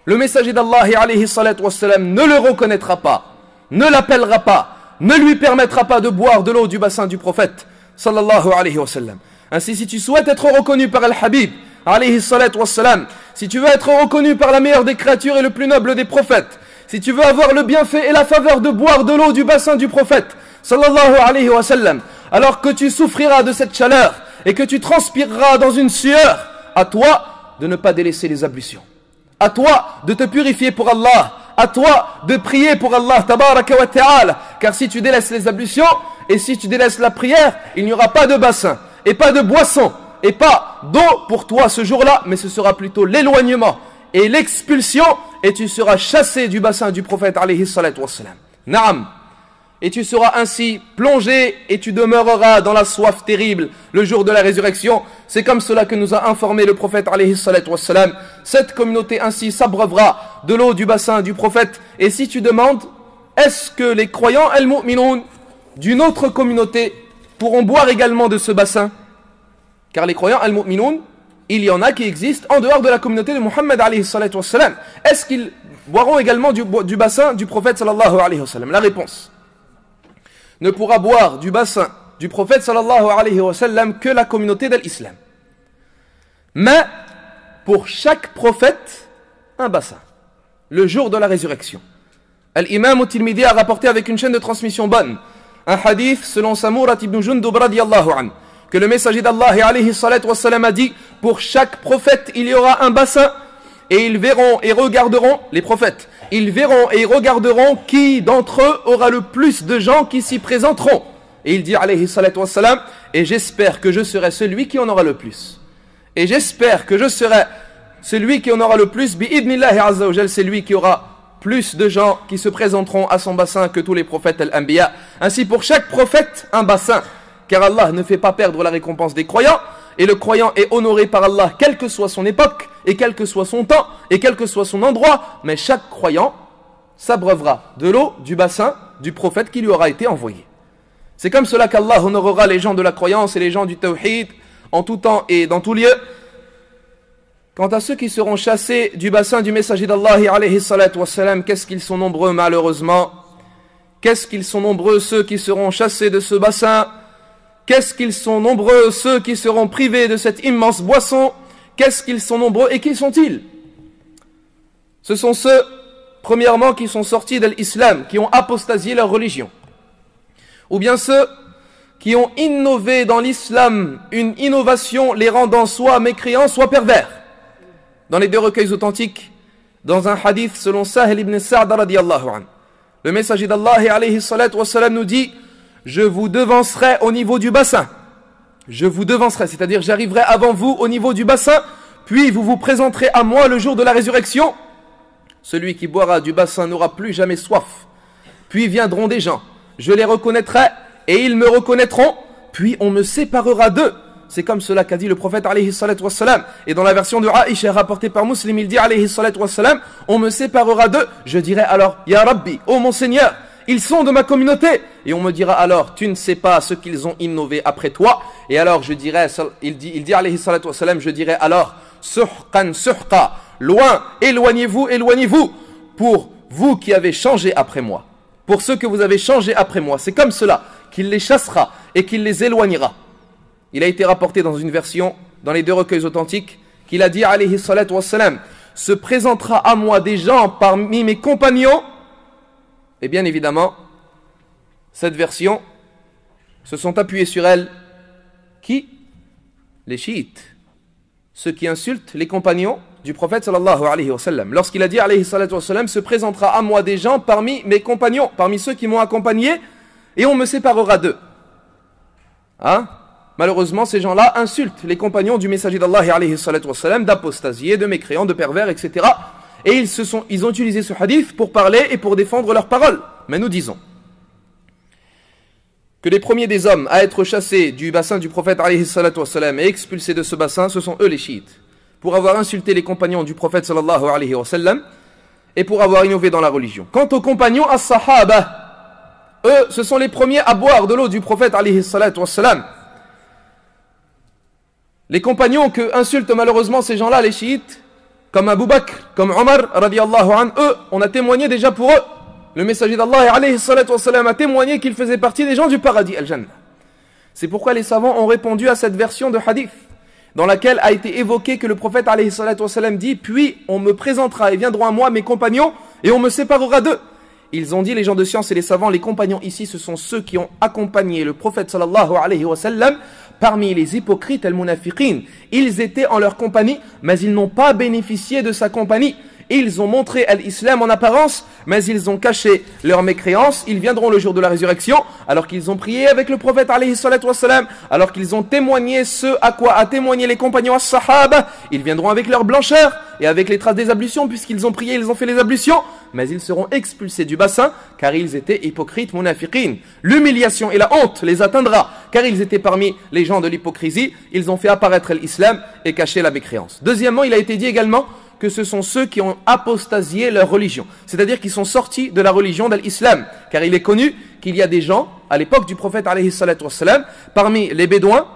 le messager d'Allah alayhi salatu wassalam ne le reconnaîtra pas, ne l'appellera pas, ne lui permettra pas de boire de l'eau du bassin du prophète sallallahu alayhi wa sallam. Ainsi, si tu souhaites être reconnu par Al-Habib alayhi salatu wassalam, si tu veux être reconnu par la meilleure des créatures et le plus noble des prophètes, si tu veux avoir le bienfait et la faveur de boire de l'eau du bassin du prophète sallallahu alayhi wa sallam, alors que tu souffriras de cette chaleur et que tu transpireras dans une sueur, à toi de ne pas délaisser les ablutions, à toi de te purifier pour Allah, à toi de prier pour Allah tabaraka wa ta'ala, car si tu délaisses les ablutions et si tu délaisses la prière, il n'y aura pas de bassin et pas de boisson et pas d'eau pour toi ce jour-là, mais ce sera plutôt l'éloignement et l'expulsion et tu seras chassé du bassin du prophète alayhi salatu wassalam. Naam. Et tu seras ainsi plongé et tu demeureras dans la soif terrible le jour de la résurrection. C'est comme cela que nous a informé le prophète alayhi salatu wassalam. Cette communauté ainsi s'abreuvera de l'eau du bassin du prophète. Et si tu demandes, est-ce que les croyants al-mu'minoun d'une autre communauté pourront boire également de ce bassin? Car les croyants al-mu'minoun, il y en a qui existent en dehors de la communauté de Muhammad alayhi salatu wassalam. Est-ce qu'ils boiront également du bassin du prophète sallallahu alayhi wa sallam? La réponse: ne pourra boire du bassin du prophète sallallahu alayhi wa sallam que la communauté de l'islam. Mais pour chaque prophète, un bassin, le jour de la résurrection. Al-Imam al-Tirmidhi a rapporté avec une chaîne de transmission bonne un hadith selon Samurat ibn Jundub radiyallahu anhu, que le messager d'Allah alayhi salatu wassalam a dit: pour chaque prophète il y aura un bassin, et ils verront et regarderont, les prophètes, ils verront et regarderont qui d'entre eux aura le plus de gens qui s'y présenteront. Et il dit alayhi salatu wassalam: et j'espère que je serai celui qui en aura le plus. Et j'espère que je serai celui qui en aura le plus, bi'idnillahi azza wa jal, c'est lui qui aura plus de gens qui se présenteront à son bassin que tous les prophètes al-anbiya. Ainsi pour chaque prophète, un bassin, car Allah ne fait pas perdre la récompense des croyants, et le croyant est honoré par Allah quelle que soit son époque, et quel que soit son temps, et quel que soit son endroit, mais chaque croyant s'abreuvera de l'eau du bassin du prophète qui lui aura été envoyé. C'est comme cela qu'Allah honorera les gens de la croyance et les gens du tawhid en tout temps et dans tout lieu. Quant à ceux qui seront chassés du bassin du messager d'Allah alayhi salatu wassalam, qu'est-ce qu'ils sont nombreux malheureusement. Qu'est-ce qu'ils sont nombreux ceux qui seront chassés de ce bassin. Qu'est-ce qu'ils sont nombreux ceux qui seront privés de cette immense boisson. Qu'est-ce qu'ils sont nombreux et qui sont-ils? Ce sont ceux, premièrement, qui sont sortis de l'islam, qui ont apostasié leur religion. Ou bien ceux qui ont innové dans l'islam une innovation les rendant soit mécréants, soit pervers. Dans les deux recueils authentiques, dans un hadith selon Sahel ibn Sa'd radiyallahu anhu, le messager d'Allah alayhi salatu wassalam nous dit: je vous devancerai au niveau du bassin. Je vous devancerai, c'est-à-dire j'arriverai avant vous au niveau du bassin, puis vous vous présenterez à moi le jour de la résurrection. Celui qui boira du bassin n'aura plus jamais soif. Puis viendront des gens, je les reconnaîtrai et ils me reconnaîtront, puis on me séparera d'eux. C'est comme cela qu'a dit le prophète alayhi salatu wassalam. Et dans la version de Aïcha rapportée par Muslim, il dit alayhi salatu wassalam: on me séparera d'eux, je dirai alors: Ya Rabbi, ô mon Seigneur, ils sont de ma communauté. Et on me dira alors: tu ne sais pas ce qu'ils ont innové après toi. Et alors je dirai, il dit alayhi salatu wassalam, je dirai alors: suhqan suhqa, loin, éloignez-vous, éloignez-vous, pour vous qui avez changé après moi. Pour ceux que vous avez changé après moi, c'est comme cela qu'il les chassera et qu'il les éloignera. Il a été rapporté dans une version, dans les deux recueils authentiques, qu'il a dit alayhi salatu wassalam: se présentera à moi des gens parmi mes compagnons. Et bien évidemment, cette version se sont appuyés sur elle qui? Les chiites, ceux qui insultent les compagnons du prophète sallallahu alayhi wa sallam. Lorsqu'il a dit alayhi salatu wassalam: se présentera à moi des gens parmi mes compagnons, parmi ceux qui m'ont accompagné, et on me séparera d'eux. Hein? Malheureusement, ces gens-là insultent les compagnons du messager d'Allah alayhi salatu wassalam, d'apostasiés, de mécréants, de pervers, etc. Et ils ont utilisé ce hadith pour parler et pour défendre leurs paroles. Mais nous disons que les premiers des hommes à être chassés du bassin du prophète alayhi salatu wassalam et expulsés de ce bassin, ce sont eux les chiites, pour avoir insulté les compagnons du prophète sallallahu alayhi wa sallam et pour avoir innové dans la religion. Quant aux compagnons as-sahaba, eux, ce sont les premiers à boire de l'eau du prophète alayhi salatu wassalam. Les compagnons que insultent malheureusement ces gens-là, les chiites, comme Abu Bakr, comme Omar, radiyallahu anhu, eux, on a témoigné déjà pour eux. Le messager d'Allah alayhi salatu wassalam a témoigné qu'ils faisaient partie des gens du paradis, al-Jannah. C'est pourquoi les savants ont répondu à cette version de hadith, dans laquelle a été évoqué que le prophète alayhi salatu wassalam dit: puis on me présentera et viendront à moi mes compagnons et on me séparera d'eux. Ils ont dit, les gens de science et les savants, les compagnons ici, ce sont ceux qui ont accompagné le prophète sallallahu alayhi wa sallam parmi les hypocrites al-munafiqin. Ils étaient en leur compagnie, mais ils n'ont pas bénéficié de sa compagnie. Ils ont montré l'islam en apparence, mais ils ont caché leur mécréance. Ils viendront le jour de la résurrection, alors qu'ils ont prié avec le prophète alayhi salatu wassalam, alors qu'ils ont témoigné ce à quoi a témoigné les compagnons as-sahaba. Ils viendront avec leur blancheur, et avec les traces des ablutions, puisqu'ils ont prié, ils ont fait les ablutions, mais ils seront expulsés du bassin, car ils étaient hypocrites, munafiqin. L'humiliation et la honte les atteindra, car ils étaient parmi les gens de l'hypocrisie, ils ont fait apparaître l'islam et caché la mécréance. Deuxièmement, il a été dit également que ce sont ceux qui ont apostasié leur religion, c'est-à-dire qui sont sortis de la religion de l'islam, car il est connu qu'il y a des gens, à l'époque du prophète alayhi salatu wassalam, parmi les bédouins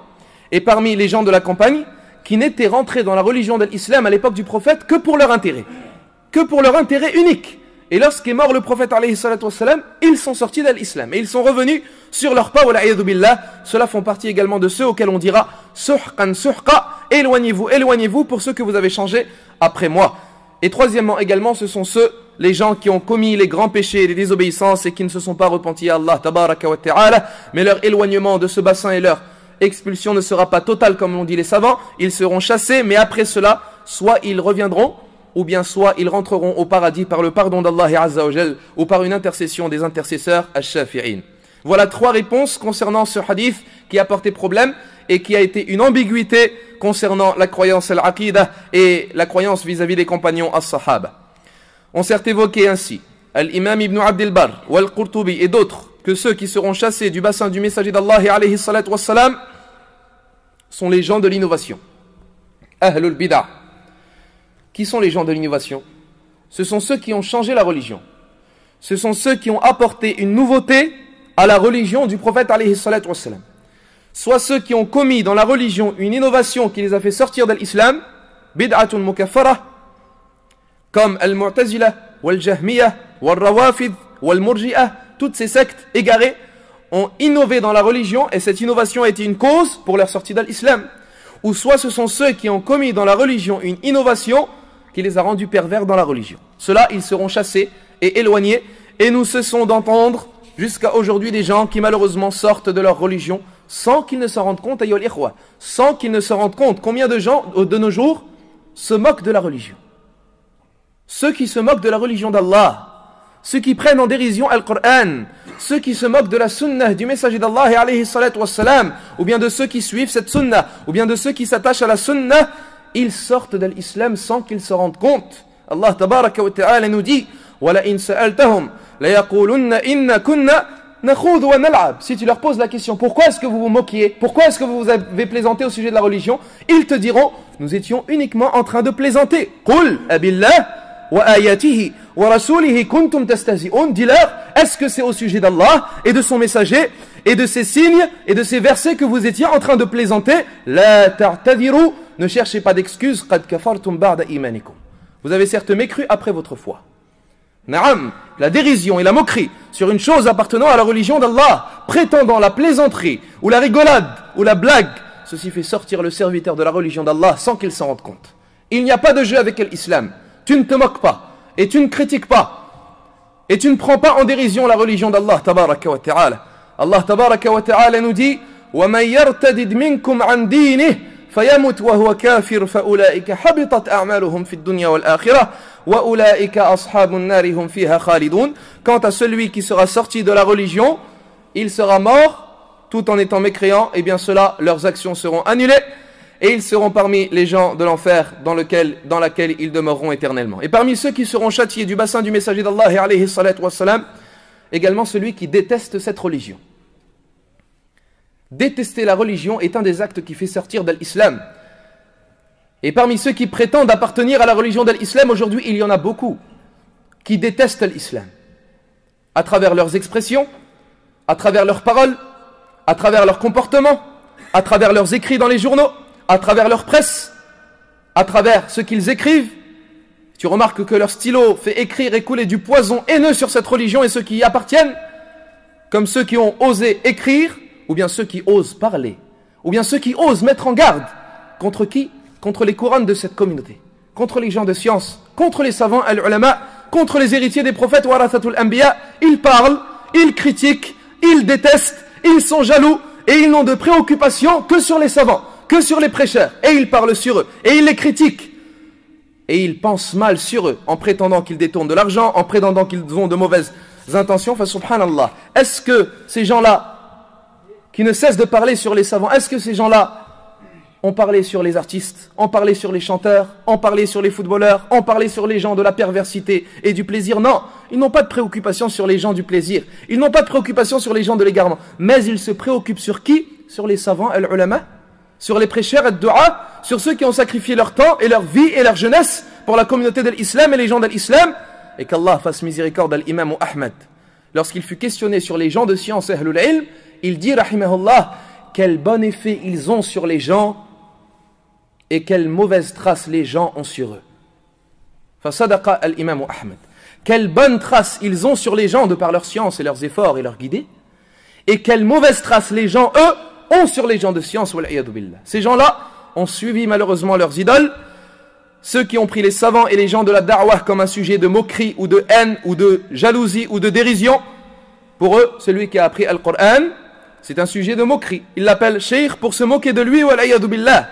et parmi les gens de la campagne, qui n'étaient rentrés dans la religion de l'islam à l'époque du prophète que pour leur intérêt unique. Et lorsqu'est mort le prophète alayhi salatu wassalam, ils sont sortis de l'islam et ils sont revenus sur leur pas, wala'iyadu billah. Cela font partie également de ceux auxquels on dira suhqan suhqa, éloignez-vous, éloignez-vous pour ceux que vous avez changés après moi. Et troisièmement également, ce sont ceux, les gens qui ont commis les grands péchés et les désobéissances et qui ne se sont pas repentis à Allah tabaraka wa ta'ala, mais leur éloignement de ce bassin et leur expulsion ne sera pas totale comme l'ont dit les savants, ils seront chassés, mais après cela, soit ils reviendront, ou bien soit ils rentreront au paradis par le pardon d'Allah Azza wa Jal, ou par une intercession des intercesseurs ash-shafi'in. Voilà 3 réponses concernant ce hadith qui a porté problème et qui a été une ambiguïté concernant la croyance al-aqidah et la croyance vis-à-vis des compagnons as-sahaba. On s'est évoqué ainsi, Al-Imam Ibn Abdel Barr, Wal-Qurtubi et d'autres, que ceux qui seront chassés du bassin du messager d'Allah alayhi salatu wassalam sont les gens de l'innovation. Ahlul bid'ah. Qui sont les gens de l'innovation? Ce sont ceux qui ont changé la religion. Ce sont ceux qui ont apporté une nouveauté à la religion du prophète alayhi salatu wassalam. Soit ceux qui ont commis dans la religion une innovation qui les a fait sortir de l'islam, bid'atun mukaffara, comme al-Mu'tazila, wal-Jahmiyah, wal-Rawafid, wal-Murji'ah, toutes ces sectes égarées ont innové dans la religion et cette innovation a été une cause pour leur sortie de l'islam. Ou soit ce sont ceux qui ont commis dans la religion une innovation qui les a rendus pervers dans la religion. Ceux-là, ils seront chassés et éloignés et nous cessons d'entendre jusqu'à aujourd'hui des gens qui malheureusement sortent de leur religion sans qu'ils ne s'en rendent compte, ayyuhal ikhwa, sans qu'ils ne se rendent compte combien de gens de nos jours se moquent de la religion. Ceux qui se moquent de la religion d'Allah, ceux qui prennent en dérision Al-Qur'an, ceux qui se moquent de la sunnah du messager d'Allah alayhi salatu wassalam, ou bien de ceux qui suivent cette sunnah, ou bien de ceux qui s'attachent à la sunnah, ils sortent de l'islam sans qu'ils se rendent compte. Allah tabaraka wa ta'ala nous dit وَلَا إِن سَأَلْتَهُمْ لَيَقُولُنَّ إِنَّا كُنَّا نَخُوضُ وَنَلْعَبْ. Si tu leur poses la question, pourquoi est-ce que vous vous moquiez, pourquoi est-ce que vous vous avez plaisanté au sujet de la religion, ils te diront, nous étions uniquement en train de plaisanter. قُلْ أَبِاللَّهِ وَآيَاتِهِ وَرَسُولِهِ كُنْتُمْ تَسْتَهْزِئُونَ. Dis-leur, est-ce que c'est au sujet d'Allah et de son messager et de ses signes et de ses versets que vous étiez en train de plaisanter? لَا تَعْتَذِرُوا. Ne cherchez pas d'excuses. قَدْ كَفَرْتُمْ بَعْدَ إِيمَانِكُمْ. Vous avez certes mécru après votre foi. Naam, la dérision et la moquerie sur une chose appartenant à la religion d'Allah, prétendant la plaisanterie ou la rigolade ou la blague, ceci fait sortir le serviteur de la religion d'Allah sans qu'il s'en rende compte. Il n'y a pas de jeu avec l'islam. Tu ne te moques pas et tu ne critiques pas et tu ne prends pas en dérision la religion d'Allah tabaraka wa ta'ala. Allah tabaraka wa ta'ala nous dit وَمَنْ يَرْتَدِدْ مِنْكُمْ عَنْ دِينِهِ فَيَمُتْ وَهُوَ كَافِرٌ فَأُولَئِكَ حَبِطَتْ أَعْمَالُهُمْ فِي الدُّنْيَا وَالْآخِرَةِ وَأُولَئِكَ أَصْحَابُ النَّارِ هُمْ فِيهَا خَالِدُونَ. Quant à celui qui sera sorti de la religion, il sera mort tout en étant mécréant, et bien cela, leurs actions seront annulées et ils seront parmi les gens de l'enfer dans laquelle ils demeureront éternellement. Et parmi ceux qui seront châtiés du bassin du messager d'Allah alayhi salatu wassalam, également celui qui déteste cette religion. Détester la religion est un des actes qui fait sortir de l'islam. Et parmi ceux qui prétendent appartenir à la religion de l'islam, aujourd'hui, il y en a beaucoup qui détestent l'islam. À travers leurs expressions, à travers leurs paroles, à travers leurs comportements, à travers leurs écrits dans les journaux, à travers leur presse, à travers ce qu'ils écrivent. Tu remarques que leur stylo fait écrire et couler du poison haineux sur cette religion et ceux qui y appartiennent, comme ceux qui ont osé écrire, ou bien ceux qui osent parler, ou bien ceux qui osent mettre en garde. Contre qui? Contre les couronnes de cette communauté, contre les gens de science, contre les savants al-ulama, contre les héritiers des prophètes warathatul anbiya. Ils parlent, ils critiquent, ils détestent, ils sont jaloux et ils n'ont de préoccupation que sur les savants, que sur les prêcheurs, et ils parlent sur eux et ils les critiquent et ils pensent mal sur eux en prétendant qu'ils détournent de l'argent, en prétendant qu'ils ont de mauvaises intentions. Fa subhanallah. Est-ce que ces gens-là qui ne cessent de parler sur les savants, est-ce que ces gens-là on parlait sur les artistes, on parlait sur les chanteurs, on parlait sur les footballeurs, on parlait sur les gens de la perversité et du plaisir. Non, ils n'ont pas de préoccupation sur les gens du plaisir. Ils n'ont pas de préoccupation sur les gens de l'égarement. Mais ils se préoccupent sur qui? Sur les savants, al-ulama, sur les prêcheurs, al-du'a, sur ceux qui ont sacrifié leur temps et leur vie et leur jeunesse pour la communauté de l'islam et les gens de l'islam. Et qu'Allah fasse miséricorde à l'imam Ahmed. Lorsqu'il fut questionné sur les gens de science et ahlul ilm, il dit, rahimahullah, quel bon effet ils ont sur les gens et quelle mauvaise trace les gens ont sur eux. Fasadaqa al-imam Ahmed. Quelle bonne trace ils ont sur les gens de par leur science et leurs efforts et leur guidée, et quelle mauvaise trace les gens, eux, ont sur les gens de science. Ces gens-là ont suivi malheureusement leurs idoles, ceux qui ont pris les savants et les gens de la da'wah comme un sujet de moquerie ou de haine ou de jalousie ou de dérision. Pour eux, celui qui a appris Al-Qur'an, c'est un sujet de moquerie. Ils l'appellent cheikh pour se moquer de lui, wal-iyadu billah.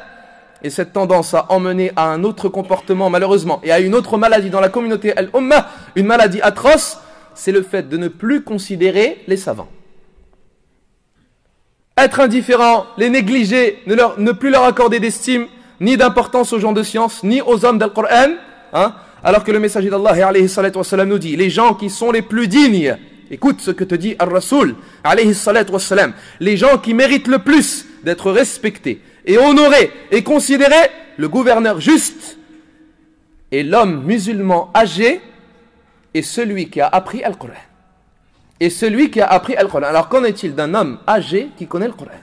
Et cette tendance a emmené à un autre comportement malheureusement et à une autre maladie dans la communauté al-Ummah, une maladie atroce, c'est le fait de ne plus considérer les savants. Être indifférent, les négliger, ne plus leur accorder d'estime, ni d'importance aux gens de science, ni aux hommes d'Al-Qur'an, alors que le messager d'Allah alayhi salatu wassalam nous dit, les gens qui sont les plus dignes, écoute ce que te dit Ar-Rasoul alayhi salatu wassalam, les gens qui méritent le plus d'être respectés et honorés et considérés, le gouverneur juste et l'homme musulman âgé est celui qui a appris Al-Qur'an. Et celui qui a appris Al-Qur'an. Alors qu'en est-il d'un homme âgé qui connaît le Qur'an?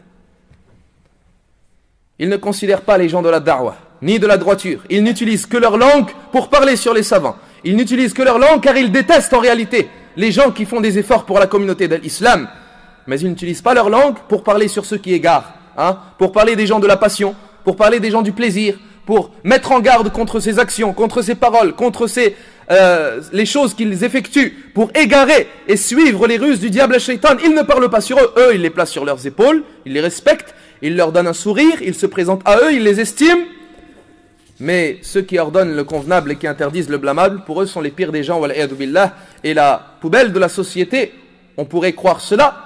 Il ne considère pas les gens de la da'wah, ni de la droiture. Ils n'utilisent que leur langue pour parler sur les savants. Ils n'utilisent que leur langue car ils détestent en réalité les gens qui font des efforts pour la communauté de l'islam. Mais ils n'utilisent pas leur langue pour parler sur ceux qui égarent, pour parler des gens de la passion, pour parler des gens du plaisir, pour mettre en garde contre ces actions, contre ces paroles, contre les choses qu'ils effectuent, pour égarer et suivre les ruses du diable et shaitan. Ils ne parlent pas sur eux. Eux, ils les placent sur leurs épaules, ils les respectent, ils leur donnent un sourire, ils se présentent à eux, ils les estiment. Mais ceux qui ordonnent le convenable et qui interdisent le blâmable, pour eux sont les pires des gens, wal-iyadu billah, et la poubelle de la société. On pourrait croire cela.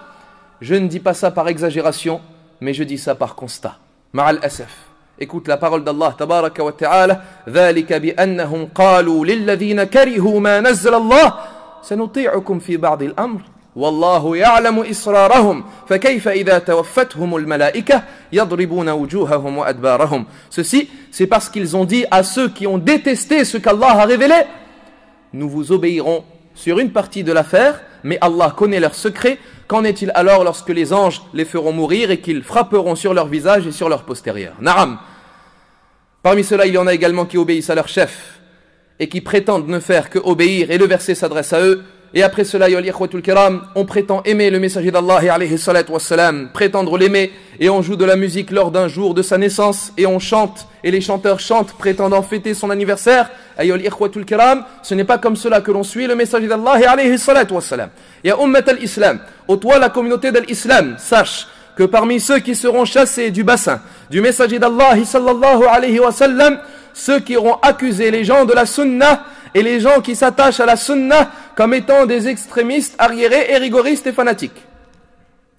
Je ne dis pas ça par exagération, mais je dis ça par constat. Ma'al asaf. Écoute la parole d'Allah tabaraka wa ta'ala. ذلك بأنهم قالوا للذين كرهوا ما نزل الله سنطيعكم في بعض الأمر والله يعلم إسرارهم فكيف إذا توفتهم الملائكة يضربون وجوههم وأدبارهم. Ceci, c'est parce qu'ils ont dit à ceux qui ont détesté ce qu'Allah a révélé, nous vous obéirons sur une partie de l'affaire, mais Allah connaît leurs secrets. Qu'en est-il alors lorsque les anges les feront mourir et qu'ils frapperont sur leur visage et sur leur postérieur? Na'am. Parmi ceux-là, il y en a également qui obéissent à leur chef et qui prétendent ne faire que obéir, et le verset s'adresse à eux. Et après cela, on prétend aimer le messager d'Allah alayhi salatu wassalam, prétendre l'aimer, et on joue de la musique lors d'un jour de sa naissance, et on chante, et les chanteurs chantent prétendant fêter son anniversaire. Ce n'est pas comme cela que l'on suit le messager d'Allah alayhi salatu wassalam. Ya ummat al-islam, ô toi la communauté de l'islam, sache que parmi ceux qui seront chassés du bassin du messager d'Allah sallallahu alayhi wa sallam, ceux qui auront accusé les gens de la sunnah et les gens qui s'attachent à la sunnah comme étant des extrémistes, arriérés et rigoristes et fanatiques.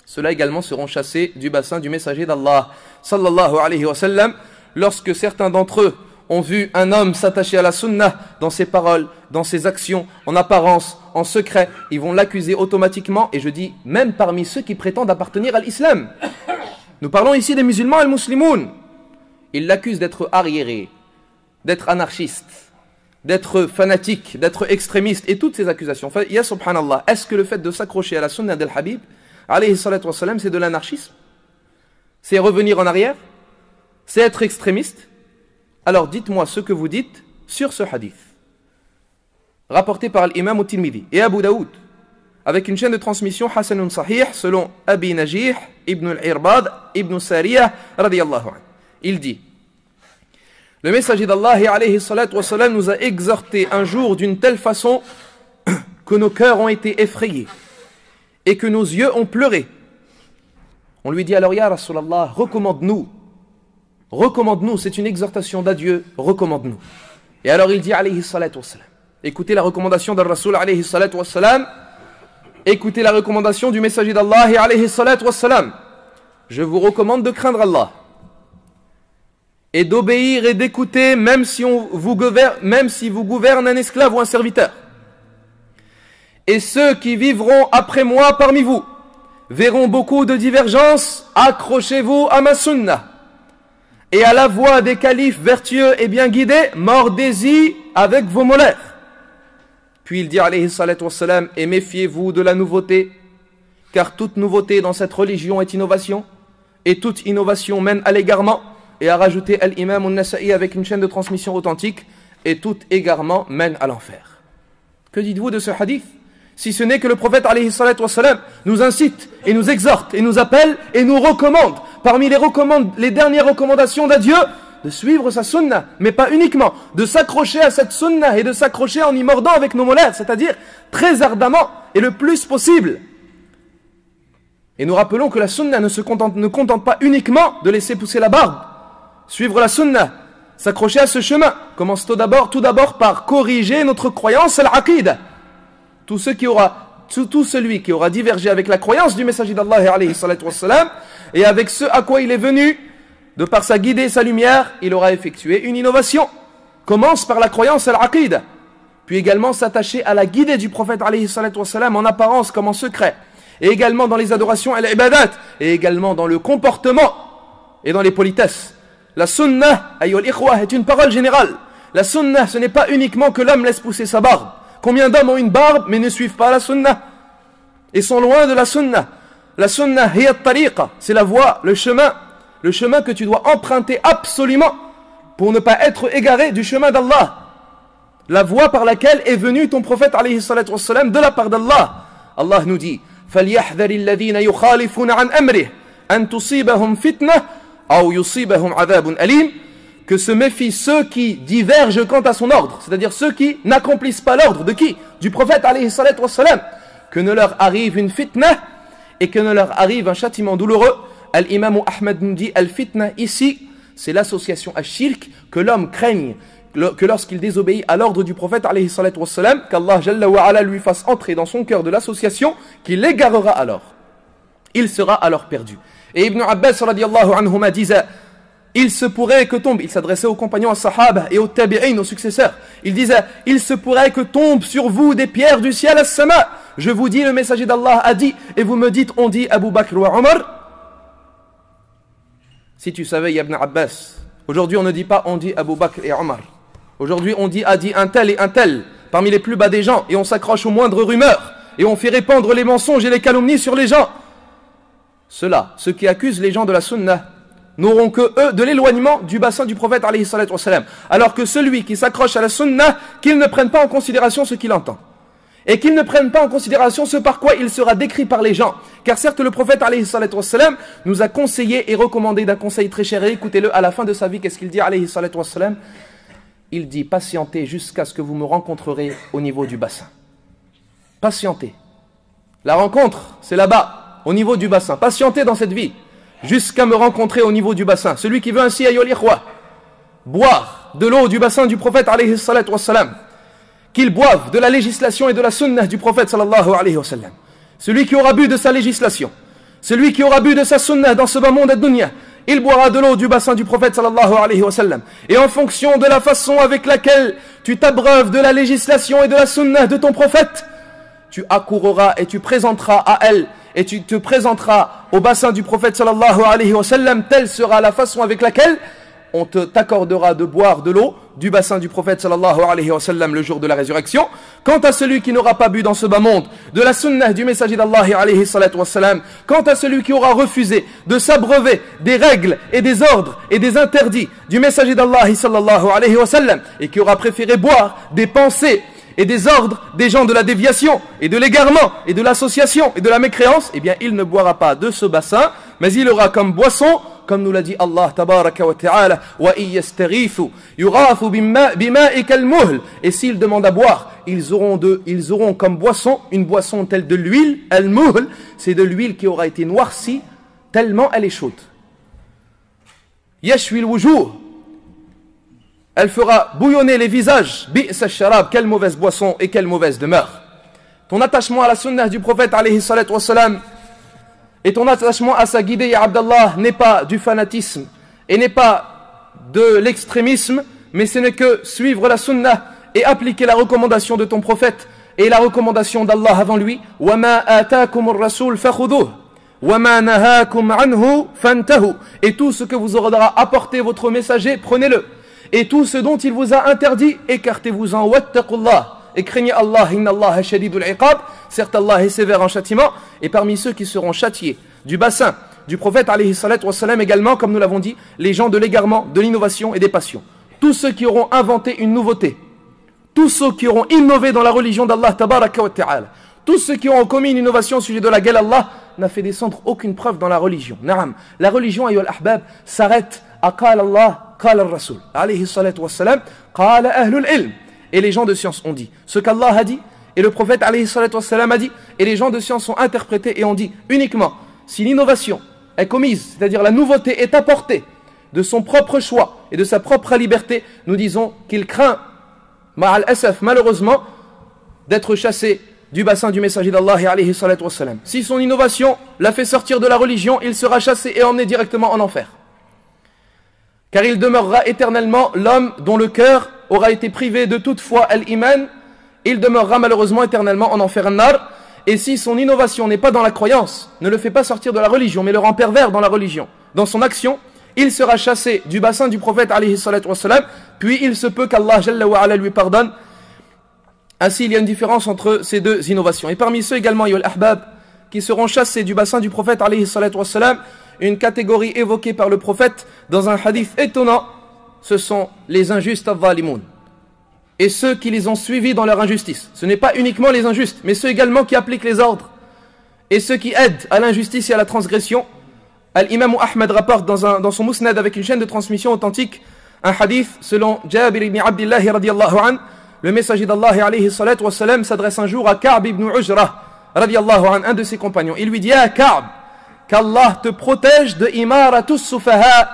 Ceux-là également seront chassés du bassin du messager d'Allah sallallahu alayhi wa sallam. Lorsque certains d'entre eux ont vu un homme s'attacher à la sunnah dans ses paroles, dans ses actions, en apparence, en secret, ils vont l'accuser automatiquement, et je dis même parmi ceux qui prétendent appartenir à l'islam. Nous parlons ici des musulmans al-muslimoun. Ils l'accusent d'être arriéré, d'être anarchiste, d'être fanatique, d'être extrémiste, et toutes ces accusations. Ya subhanallah, est-ce que le fait de s'accrocher à la sunna del Habib, alayhi salatu wassalam, c'est de l'anarchisme? C'est revenir en arrière? C'est être extrémiste? Alors dites-moi ce que vous dites sur ce hadith, rapporté par l'imam al-Tirmidhi et Abu Daoud, avec une chaîne de transmission Hasanun Sahih, selon Abi Najih, Ibn al-Irbad, Ibn Sariyah, radiyallahu anhu. Il dit, le messager d'Allah alayhi salatu wassalam nous a exhorté un jour d'une telle façon que nos cœurs ont été effrayés et que nos yeux ont pleuré. On lui dit alors, Ya Rasulallah, recommande-nous, c'est une exhortation d'adieu, recommande-nous. Et alors il dit alayhi salatu wassalam, écoutez la recommandation de Rasul alayhi salatu wassalam, écoutez la recommandation du messager d'Allah alayhi salatu wassalam, je vous recommande de craindre Allah et d'obéir et d'écouter même si vous gouverne un esclave ou un serviteur. Et ceux qui vivront après moi parmi vous verront beaucoup de divergences, accrochez-vous à ma sunnah. Et à la voix des califes vertueux et bien guidés, mordez-y avec vos molaires. Puis il dit alayhi salatu wassalam, et méfiez-vous de la nouveauté, car toute nouveauté dans cette religion est innovation, et toute innovation mène à l'égarement, et à rajouter al-imam al-Nasa'i avec une chaîne de transmission authentique, et tout égarement mène à l'enfer. Que dites-vous de ce hadith? Si ce n'est que le prophète alayhi salatu wassalam nous incite et nous exhorte et nous appelle et nous recommande parmi les dernières recommandations d'adieu de suivre sa sunnah, mais pas uniquement, de s'accrocher à cette sunnah et de s'accrocher en y mordant avec nos molaires, c'est-à-dire très ardemment et le plus possible. Et nous rappelons que la sunnah ne contente pas uniquement de laisser pousser la barbe. Suivre la sunnah, s'accrocher à ce chemin, commence tout d'abord par corriger notre croyance al-aqida. Tout celui qui aura divergé avec la croyance du messager d'Allah alayhi salatu wassalam, et avec ce à quoi il est venu, de par sa guidée et sa lumière, il aura effectué une innovation. Commence par la croyance al-aqida, puis également s'attacher à la guidée du prophète alayhi salatu wassalam en apparence comme en secret, et également dans les adorations al-ibadat, et également dans le comportement et dans les politesses. La sunnah, ayyuhal ikhwah, est une parole générale. La sunnah, ce n'est pas uniquement que l'homme laisse pousser sa barbe. Combien d'hommes ont une barbe mais ne suivent pas la sunnah et sont loin de la sunnah? La sunnah, hiya at-tariqa, c'est la voie, le chemin que tu dois emprunter absolument pour ne pas être égaré du chemin d'Allah. La voie par laquelle est venu ton prophète alayhi salatu wassalam de la part d'Allah. Allah nous dit: فَلْيَحْذَرِ الَّذِينَ يُخَالِفُونَ عَنْ أَمْرِهِ أَنْ تُصِيبَهُمْ فِتْنَةٌ أَوْ يُصِيبَهُمْ عَذَابٌ أَلِيمٌ. Que se méfient ceux qui divergent quant à son ordre, c'est-à-dire ceux qui n'accomplissent pas l'ordre de qui? Du prophète alayhi salatu wassalam. Que ne leur arrive une fitna et que ne leur arrive un châtiment douloureux. Al-Imam Ahmad nous dit: al-fitna ici, c'est l'association à shirk que l'homme craigne que lorsqu'il désobéit à l'ordre du prophète alayhi salatu wassalam, qu'Allah jalla wa ala lui fasse entrer dans son cœur de l'association, qu'il l'égarera alors. Il sera alors perdu. Et Ibn Abbas radiyallahu anhuma disait: il se pourrait que tombe, il s'adressait aux compagnons, aux sahaba et aux tabi'in, aux successeurs. Il disait: il se pourrait que tombe sur vous des pierres du ciel à sama. Je vous dis, le messager d'Allah a dit, et vous me dites, on dit Abu Bakr ou Omar. Si tu savais, Ibn Abbas, aujourd'hui on ne dit pas on dit Abu Bakr et Omar. Aujourd'hui on dit a dit un tel et un tel, parmi les plus bas des gens, et on s'accroche aux moindres rumeurs, et on fait répandre les mensonges et les calomnies sur les gens. Ceux qui accusent les gens de la sunnah, n'auront que eux de l'éloignement du bassin du prophète alayhi salatu wassalam. Alors que celui qui s'accroche à la sunnah, qu'il ne prenne pas en considération ce qu'il entend. Et qu'il ne prenne pas en considération ce par quoi il sera décrit par les gens. Car certes le prophète alayhi salatu wassalam nous a conseillé et recommandé d'un conseil très cher. Et écoutez-le à la fin de sa vie, qu'est-ce qu'il dit alayhi salatu wassalam? Il dit: patientez jusqu'à ce que vous me rencontrerez au niveau du bassin. Patientez. La rencontre, c'est là-bas, au niveau du bassin. Patientez dans cette vie jusqu'à me rencontrer au niveau du bassin. Celui qui veut ainsi, ayyuhal ikhwa, boire de l'eau du bassin du prophète alayhi salatu wassalam, qu'il boive de la législation et de la sunnah du prophète sallallahu alayhi wa sallam. Celui qui aura bu de sa législation, celui qui aura bu de sa sunnah dans ce bas monde ad-dunya, il boira de l'eau du bassin du prophète sallallahu alayhi wa sallam. Et en fonction de la façon avec laquelle tu t'abreuves de la législation et de la sunnah de ton prophète, tu accourras et tu présenteras à elle, et tu te présenteras au bassin du prophète sallallahu alayhi wa sallam. Telle sera la façon avec laquelle on t'accordera de boire de l'eau du bassin du prophète sallallahu alayhi wa sallam le jour de la résurrection. Quant à celui qui n'aura pas bu dans ce bas monde de la sunnah du messager d'Allah alayhi salatu wa sallam, quant à celui qui aura refusé de s'abreuver des règles et des ordres et des interdits du messager d'Allah sallallahu alayhi wa sallam, et qui aura préféré boire des pensées et des ordres des gens de la déviation et de l'égarement et de l'association et de la mécréance, eh bien il ne boira pas de ce bassin, mais il aura comme boisson, comme nous l'a dit Allah tabaraka wa ta'ala, wa iyastaghithu yughathu bima'i kalmuhl. Et s'ils demandent à boire, ils auront comme boisson une boisson telle de l'huile. Al-muhl, c'est de l'huile qui aura été noircie tellement elle est chaude. Yashwi al-wujuh, elle fera bouillonner les visages. Bi'sa sharab, quelle mauvaise boisson et quelle mauvaise demeure. Ton attachement à la sunnah du prophète alayhi salatu wassalam et ton attachement à sa guidée, ya Abdallah, n'est pas du fanatisme et n'est pas de l'extrémisme, mais ce n'est que suivre la sunnah et appliquer la recommandation de ton prophète et la recommandation d'Allah avant lui. وَمَا آتَاكُمُ الرَّسُولُ فَخُذُوهُ وَمَا نَهَاكُمْ عَنْهُ فَانْتَهُوا. Et tout ce que vous aura apporté votre messager, prenez-le. Et tout ce dont il vous a interdit, écartez-vous-en. وَاتَّقُوا et craignez Allah, inna Allah shadidul iqab, certes Allah est sévère en châtiment. Et parmi ceux qui seront châtiés du bassin du prophète alayhi salatu wassalam également, comme nous l'avons dit, les gens de l'égarement, de l'innovation et des passions. Tous ceux qui auront inventé une nouveauté, tous ceux qui auront innové dans la religion d'Allah tabaraka wa ta'ala, tous ceux qui auront commis une innovation au sujet de laquelle Allah n'a fait descendre aucune preuve dans la religion. Naam, la religion ayyuhal ahbab s'arrête à qala Allah, qala al-Rasul alayhi salatu wassalam, qala ahlul ilm. Et les gens de science ont dit ce qu'Allah a dit, et le prophète alayhi salatu wassalam a dit, et les gens de science ont interprété et ont dit uniquement si l'innovation est commise, c'est-à-dire la nouveauté est apportée de son propre choix et de sa propre liberté, nous disons qu'il craint, ma'al asaf, malheureusement, d'être chassé du bassin du messager d'Allah alayhi salatu wassalam. Si son innovation l'a fait sortir de la religion, il sera chassé et emmené directement en enfer. Car il demeurera éternellement l'homme dont le cœur aura été privé de toute foi al-iman, il demeurera malheureusement éternellement en enfer an-nar. Et si son innovation n'est pas dans la croyance, ne le fait pas sortir de la religion, mais le rend pervers dans la religion, dans son action, il sera chassé du bassin du prophète alayhi salatu wassalam, puis il se peut qu'Allah jalla wa ala lui pardonne. Ainsi il y a une différence entre ces deux innovations. Et parmi ceux également, yul ahbab, qui seront chassés du bassin du prophète alayhi salatu wassalam, une catégorie évoquée par le prophète dans un hadith étonnant, ce sont les injustes al-zalimoun. Et ceux qui les ont suivis dans leur injustice. Ce n'est pas uniquement les injustes, mais ceux également qui appliquent les ordres. Et ceux qui aident à l'injustice et à la transgression. Al-Imam Ahmad rapporte dans son musnad avec une chaîne de transmission authentique un hadith selon Jabir ibn Abdullah radiyallahu an. Le messager d'Allah alayhi salatu wassalam s'adresse un jour à Ka'b ibn Ujra radiyallahu an, un de ses compagnons. Il lui dit: ah Ka'b, qu'Allah te protège de imaratus sufaha.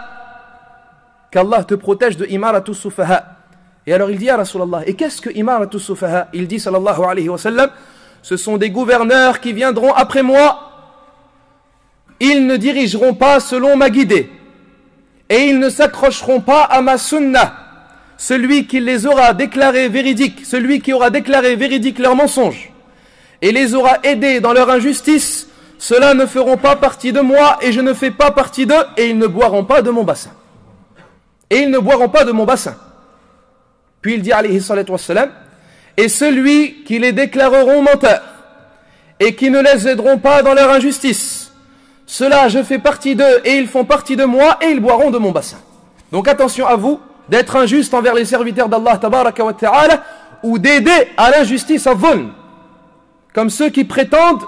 Qu'Allah te protège de imaratus sufaha. Et alors il dit à Rasulallah, et qu'est-ce que imaratus sufaha? Il dit sallallahu alayhi wa sallam, ce sont des gouverneurs qui viendront après moi, ils ne dirigeront pas selon ma guidée, et ils ne s'accrocheront pas à ma sunnah. Celui qui les aura déclarés véridiques, celui qui aura déclaré véridiques leurs mensonges, et les aura aidés dans leur injustice, ceux-là ne feront pas partie de moi, et je ne fais pas partie d'eux, et ils ne boiront pas de mon bassin. Et ils ne boiront pas de mon bassin. Puis il dit alayhi salatu wassalam, et celui qui les déclareront menteurs et qui ne les aideront pas dans leur injustice, ceux-là je fais partie d'eux et ils font partie de moi et ils boiront de mon bassin. Donc attention à vous d'être injuste envers les serviteurs d'Allah tabaraka wa ta'ala ou d'aider à l'injustice à dhulm, comme ceux qui prétendent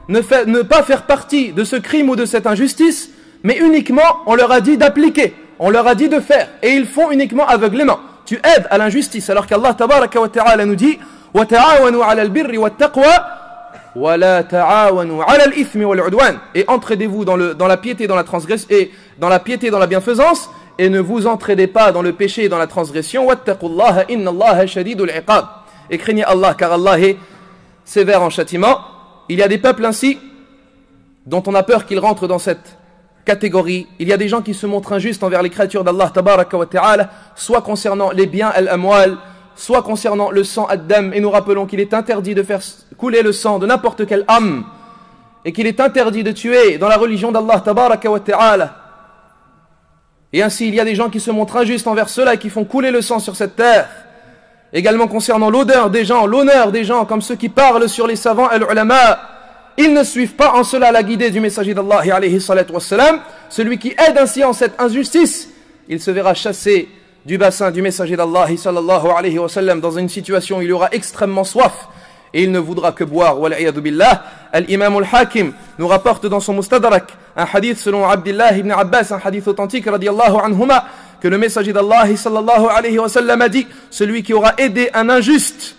ne pas faire partie de ce crime ou de cette injustice, mais uniquement on leur a dit d'appliquer, on leur a dit de faire et ils font uniquement aveuglément. Tu aides à l'injustice alors qu'Allah tabaraka wa ta'ala nous dit wa ta'awanu 'ala al-birri wat-taqwa wa la ta'awanu 'ala al-ithmi wal-'udwan, et entraidez-vous dans la piété, dans la transgression, et dans la piété, dans la bienfaisance, et ne vous entraidez pas dans le péché et dans la transgression. Wattaqullaha inna Allaha shadidul iqab, et craignez Allah car Allah est sévère en châtiment. Il y a des peuples ainsi dont on a peur qu'ils rentrent dans cette catégorie. Il y a des gens qui se montrent injustes envers les créatures d'Allah tabaraka wa ta'ala, soit concernant les biens al-amwal, soit concernant le sang ad-dam, et nous rappelons qu'il est interdit de faire couler le sang de n'importe quelle âme, et qu'il est interdit de tuer dans la religion d'Allah tabaraka wa ta'ala. Et ainsi il y a des gens qui se montrent injustes envers ceux-là et qui font couler le sang sur cette terre. Également concernant l'odeur des gens, l'honneur des gens, comme ceux qui parlent sur les savants al-ulama. Ils ne suivent pas en cela la guidée du messager d'Allah alayhi salatu wassalam. Celui qui aide ainsi en cette injustice, il se verra chassé du bassin du messager d'Allah sallallahu alayhi wa sallam dans une situation où il aura extrêmement soif et il ne voudra que boire. Wal'iyadu billah. Al-Imam al-Hakim nous rapporte dans son Mustadrak un hadith selon Abdullah ibn Abbas, un hadith authentique radiyallahu anhuma, que le messager d'Allah sallallahu alayhi wa sallam a dit: celui qui aura aidé un injuste,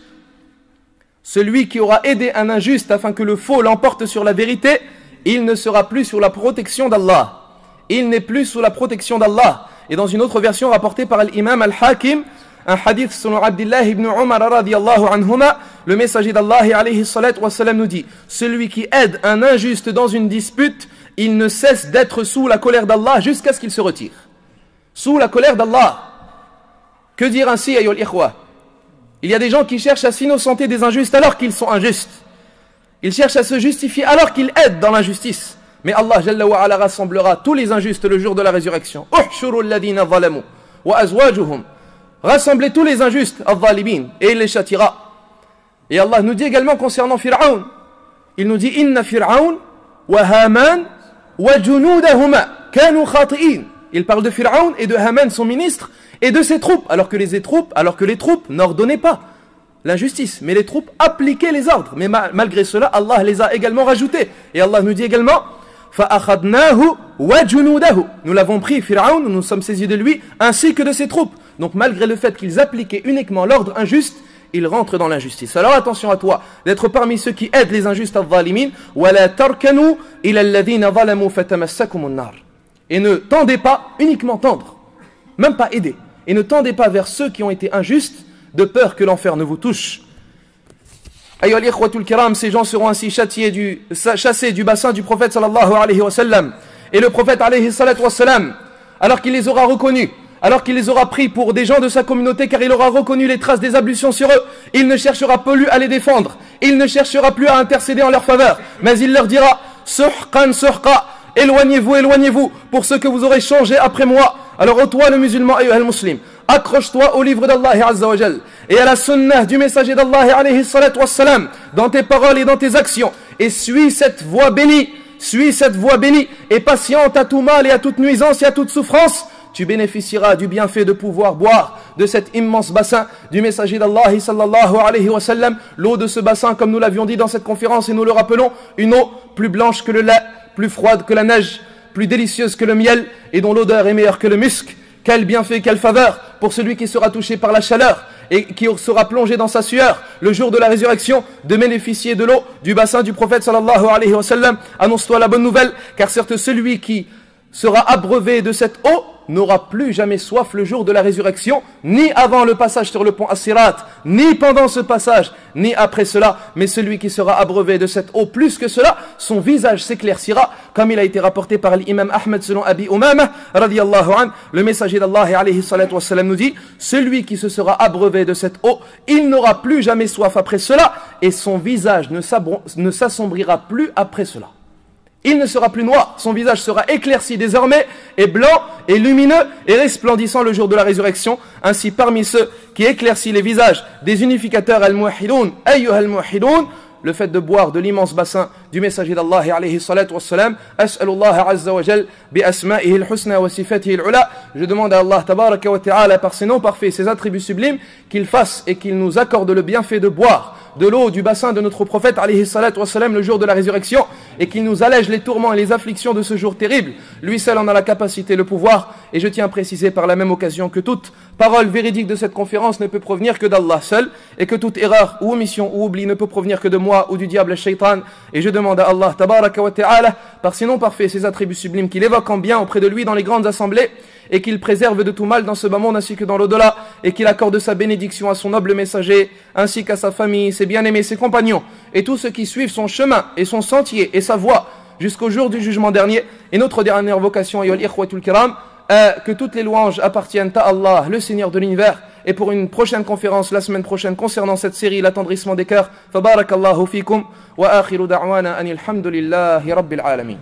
celui qui aura aidé un injuste afin que le faux l'emporte sur la vérité, il ne sera plus sous la protection d'Allah. Il n'est plus sous la protection d'Allah. Et dans une autre version rapportée par l'imam al-Hakim, un hadith selon Abdullah ibn Umar radiyallahu anhuma, le messager d'Allah alayhi salatu wassalam nous dit: celui qui aide un injuste dans une dispute, il ne cesse d'être sous la colère d'Allah jusqu'à ce qu'il se retire. sous la colère d'Allah. Que dire ainsi, ayyuhal ikhwa? Il y a des gens qui cherchent à s'innocenter des injustes alors qu'ils sont injustes. Ils cherchent à se justifier alors qu'ils aident dans l'injustice. Mais Allah Jalla wa Ala rassemblera tous les injustes le jour de la résurrection. Uhshuru alladhina zalamu wa azwajuhum. Rassemblez tous les injustes, al-zalimin, et il les châtira. Et Allah nous dit également concernant Fir'aun. Il nous dit Inna Fir'aun wa Haman wa junudahuma kanu khati'in. Il parle de Fir'aun et de Haman, son ministre, et de ses troupes, alors que les troupes n'ordonnaient pas l'injustice, mais les troupes appliquaient les ordres. Mais malgré cela, Allah les a également rajoutés. Et Allah nous dit également فَأَخَذْنَاهُ وَجُنُودَهُ. Nous l'avons pris, Fir'aun, nous nous sommes saisis de lui, ainsi que de ses troupes. Donc malgré le fait qu'ils appliquaient uniquement l'ordre injuste, ils rentrent dans l'injustice. Alors attention à toi, d'être parmi ceux qui aident les injustes al-zalimin. وَلَا تَرْكَنُوا إِلَى الَّذِينَ ظَلَمُوا فَتَمَسَّكُمُ النَّارِ. Et ne tendez pas, uniquement tendre, même pas aider. Et ne tendez pas vers ceux qui ont été injustes, de peur que l'enfer ne vous touche. Ayyuha al-ikhwatul kiram, ces gens seront ainsi chassés du bassin du prophète sallallahu alayhi wa sallam. Et le prophète alayhi salatu wa sallam, alors qu'il les aura reconnus, alors qu'il les aura pris pour des gens de sa communauté, car il aura reconnu les traces des ablutions sur eux, il ne cherchera plus à les défendre, il ne cherchera plus à intercéder en leur faveur, mais il leur dira suhqan suhqa, éloignez-vous, éloignez-vous, pour ce que vous aurez changé après moi. Alors ô toi le musulman, ayyuha al-muslim, accroche-toi au livre d'Allah Azza wa Jal et à la sunnah du messager d'Allah alayhi salatu wassalam dans tes paroles et dans tes actions, et suis cette voie bénie, et patiente à tout mal et à toute nuisance et à toute souffrance. Tu bénéficieras du bienfait de pouvoir boire de cet immense bassin du messager d'Allah sallallahu alayhi wa sallam. L'eau de ce bassin, comme nous l'avions dit dans cette conférence et nous le rappelons, une eau plus blanche que le lait, plus froide que la neige, plus délicieuse que le miel, et dont l'odeur est meilleure que le musc. Quel bienfait, quelle faveur pour celui qui sera touché par la chaleur et qui sera plongé dans sa sueur le jour de la résurrection, de bénéficier de l'eau du bassin du prophète sallallahu alayhi wa sallam. Annonce-toi la bonne nouvelle, car certes celui qui sera abreuvé de cette eau n'aura plus jamais soif le jour de la résurrection, ni avant le passage sur le pont As-Sirat, ni pendant ce passage, ni après cela. Mais celui qui sera abreuvé de cette eau plus que cela, son visage s'éclaircira, comme il a été rapporté par l'imam Ahmed selon Abi Umamah radiyallahu anhu. Le messager d'Allah alayhi salatu wassalam nous dit, celui qui se sera abreuvé de cette eau, il n'aura plus jamais soif après cela, et son visage ne s'assombrira plus après cela. Il ne sera plus noir, son visage sera éclairci désormais, et blanc, et lumineux, et resplendissant le jour de la résurrection. Ainsi, parmi ceux qui éclaircissent les visages des unificateurs al-muwahhidoun, ayyuha al-muwahhidoun, le fait de boire de l'immense bassin du messager d'Allah alayhi salatu wassalam. As'alullah azza wa jal bi asma'ihi al-husna wa sifatihi al-ula. Je demande à Allah tabaraka wa ta'ala par ses noms parfaits et ses attributs sublimes qu'il fasse et qu'il nous accorde le bienfait de boire de l'eau du bassin de notre prophète alayhi salatu wassalam le jour de la résurrection, et qu'il nous allège les tourments et les afflictions de ce jour terrible. Lui seul en a la capacité, le pouvoir, et je tiens à préciser par la même occasion que toute parole véridique de cette conférence ne peut provenir que d'Allah seul, et que toute erreur ou omission ou oubli ne peut provenir que de moi ou du diable al-shaytan. Et je demande à Allah tabaraka wa ta'ala par ses noms parfaits et ses attributs sublimes qu'il évoque en bien auprès de lui dans les grandes assemblées, et qu'il préserve de tout mal dans ce bas monde ainsi que dans l'au-delà, et qu'il accorde sa bénédiction à son noble messager, ainsi qu'à sa famille, ses bien-aimés, ses compagnons, et tous ceux qui suivent son chemin et son sentier et sa voie jusqu'au jour du jugement dernier. Et notre dernière vocation, ayyuhal ikhwatul kiram, que toutes les louanges appartiennent à Allah, le Seigneur de l'univers. Et pour une prochaine conférence la semaine prochaine concernant cette série, l'attendrissement des cœurs, fabarakallahu fikum, wa akhiru da'wana anil hamdulillahi rabbil alamin.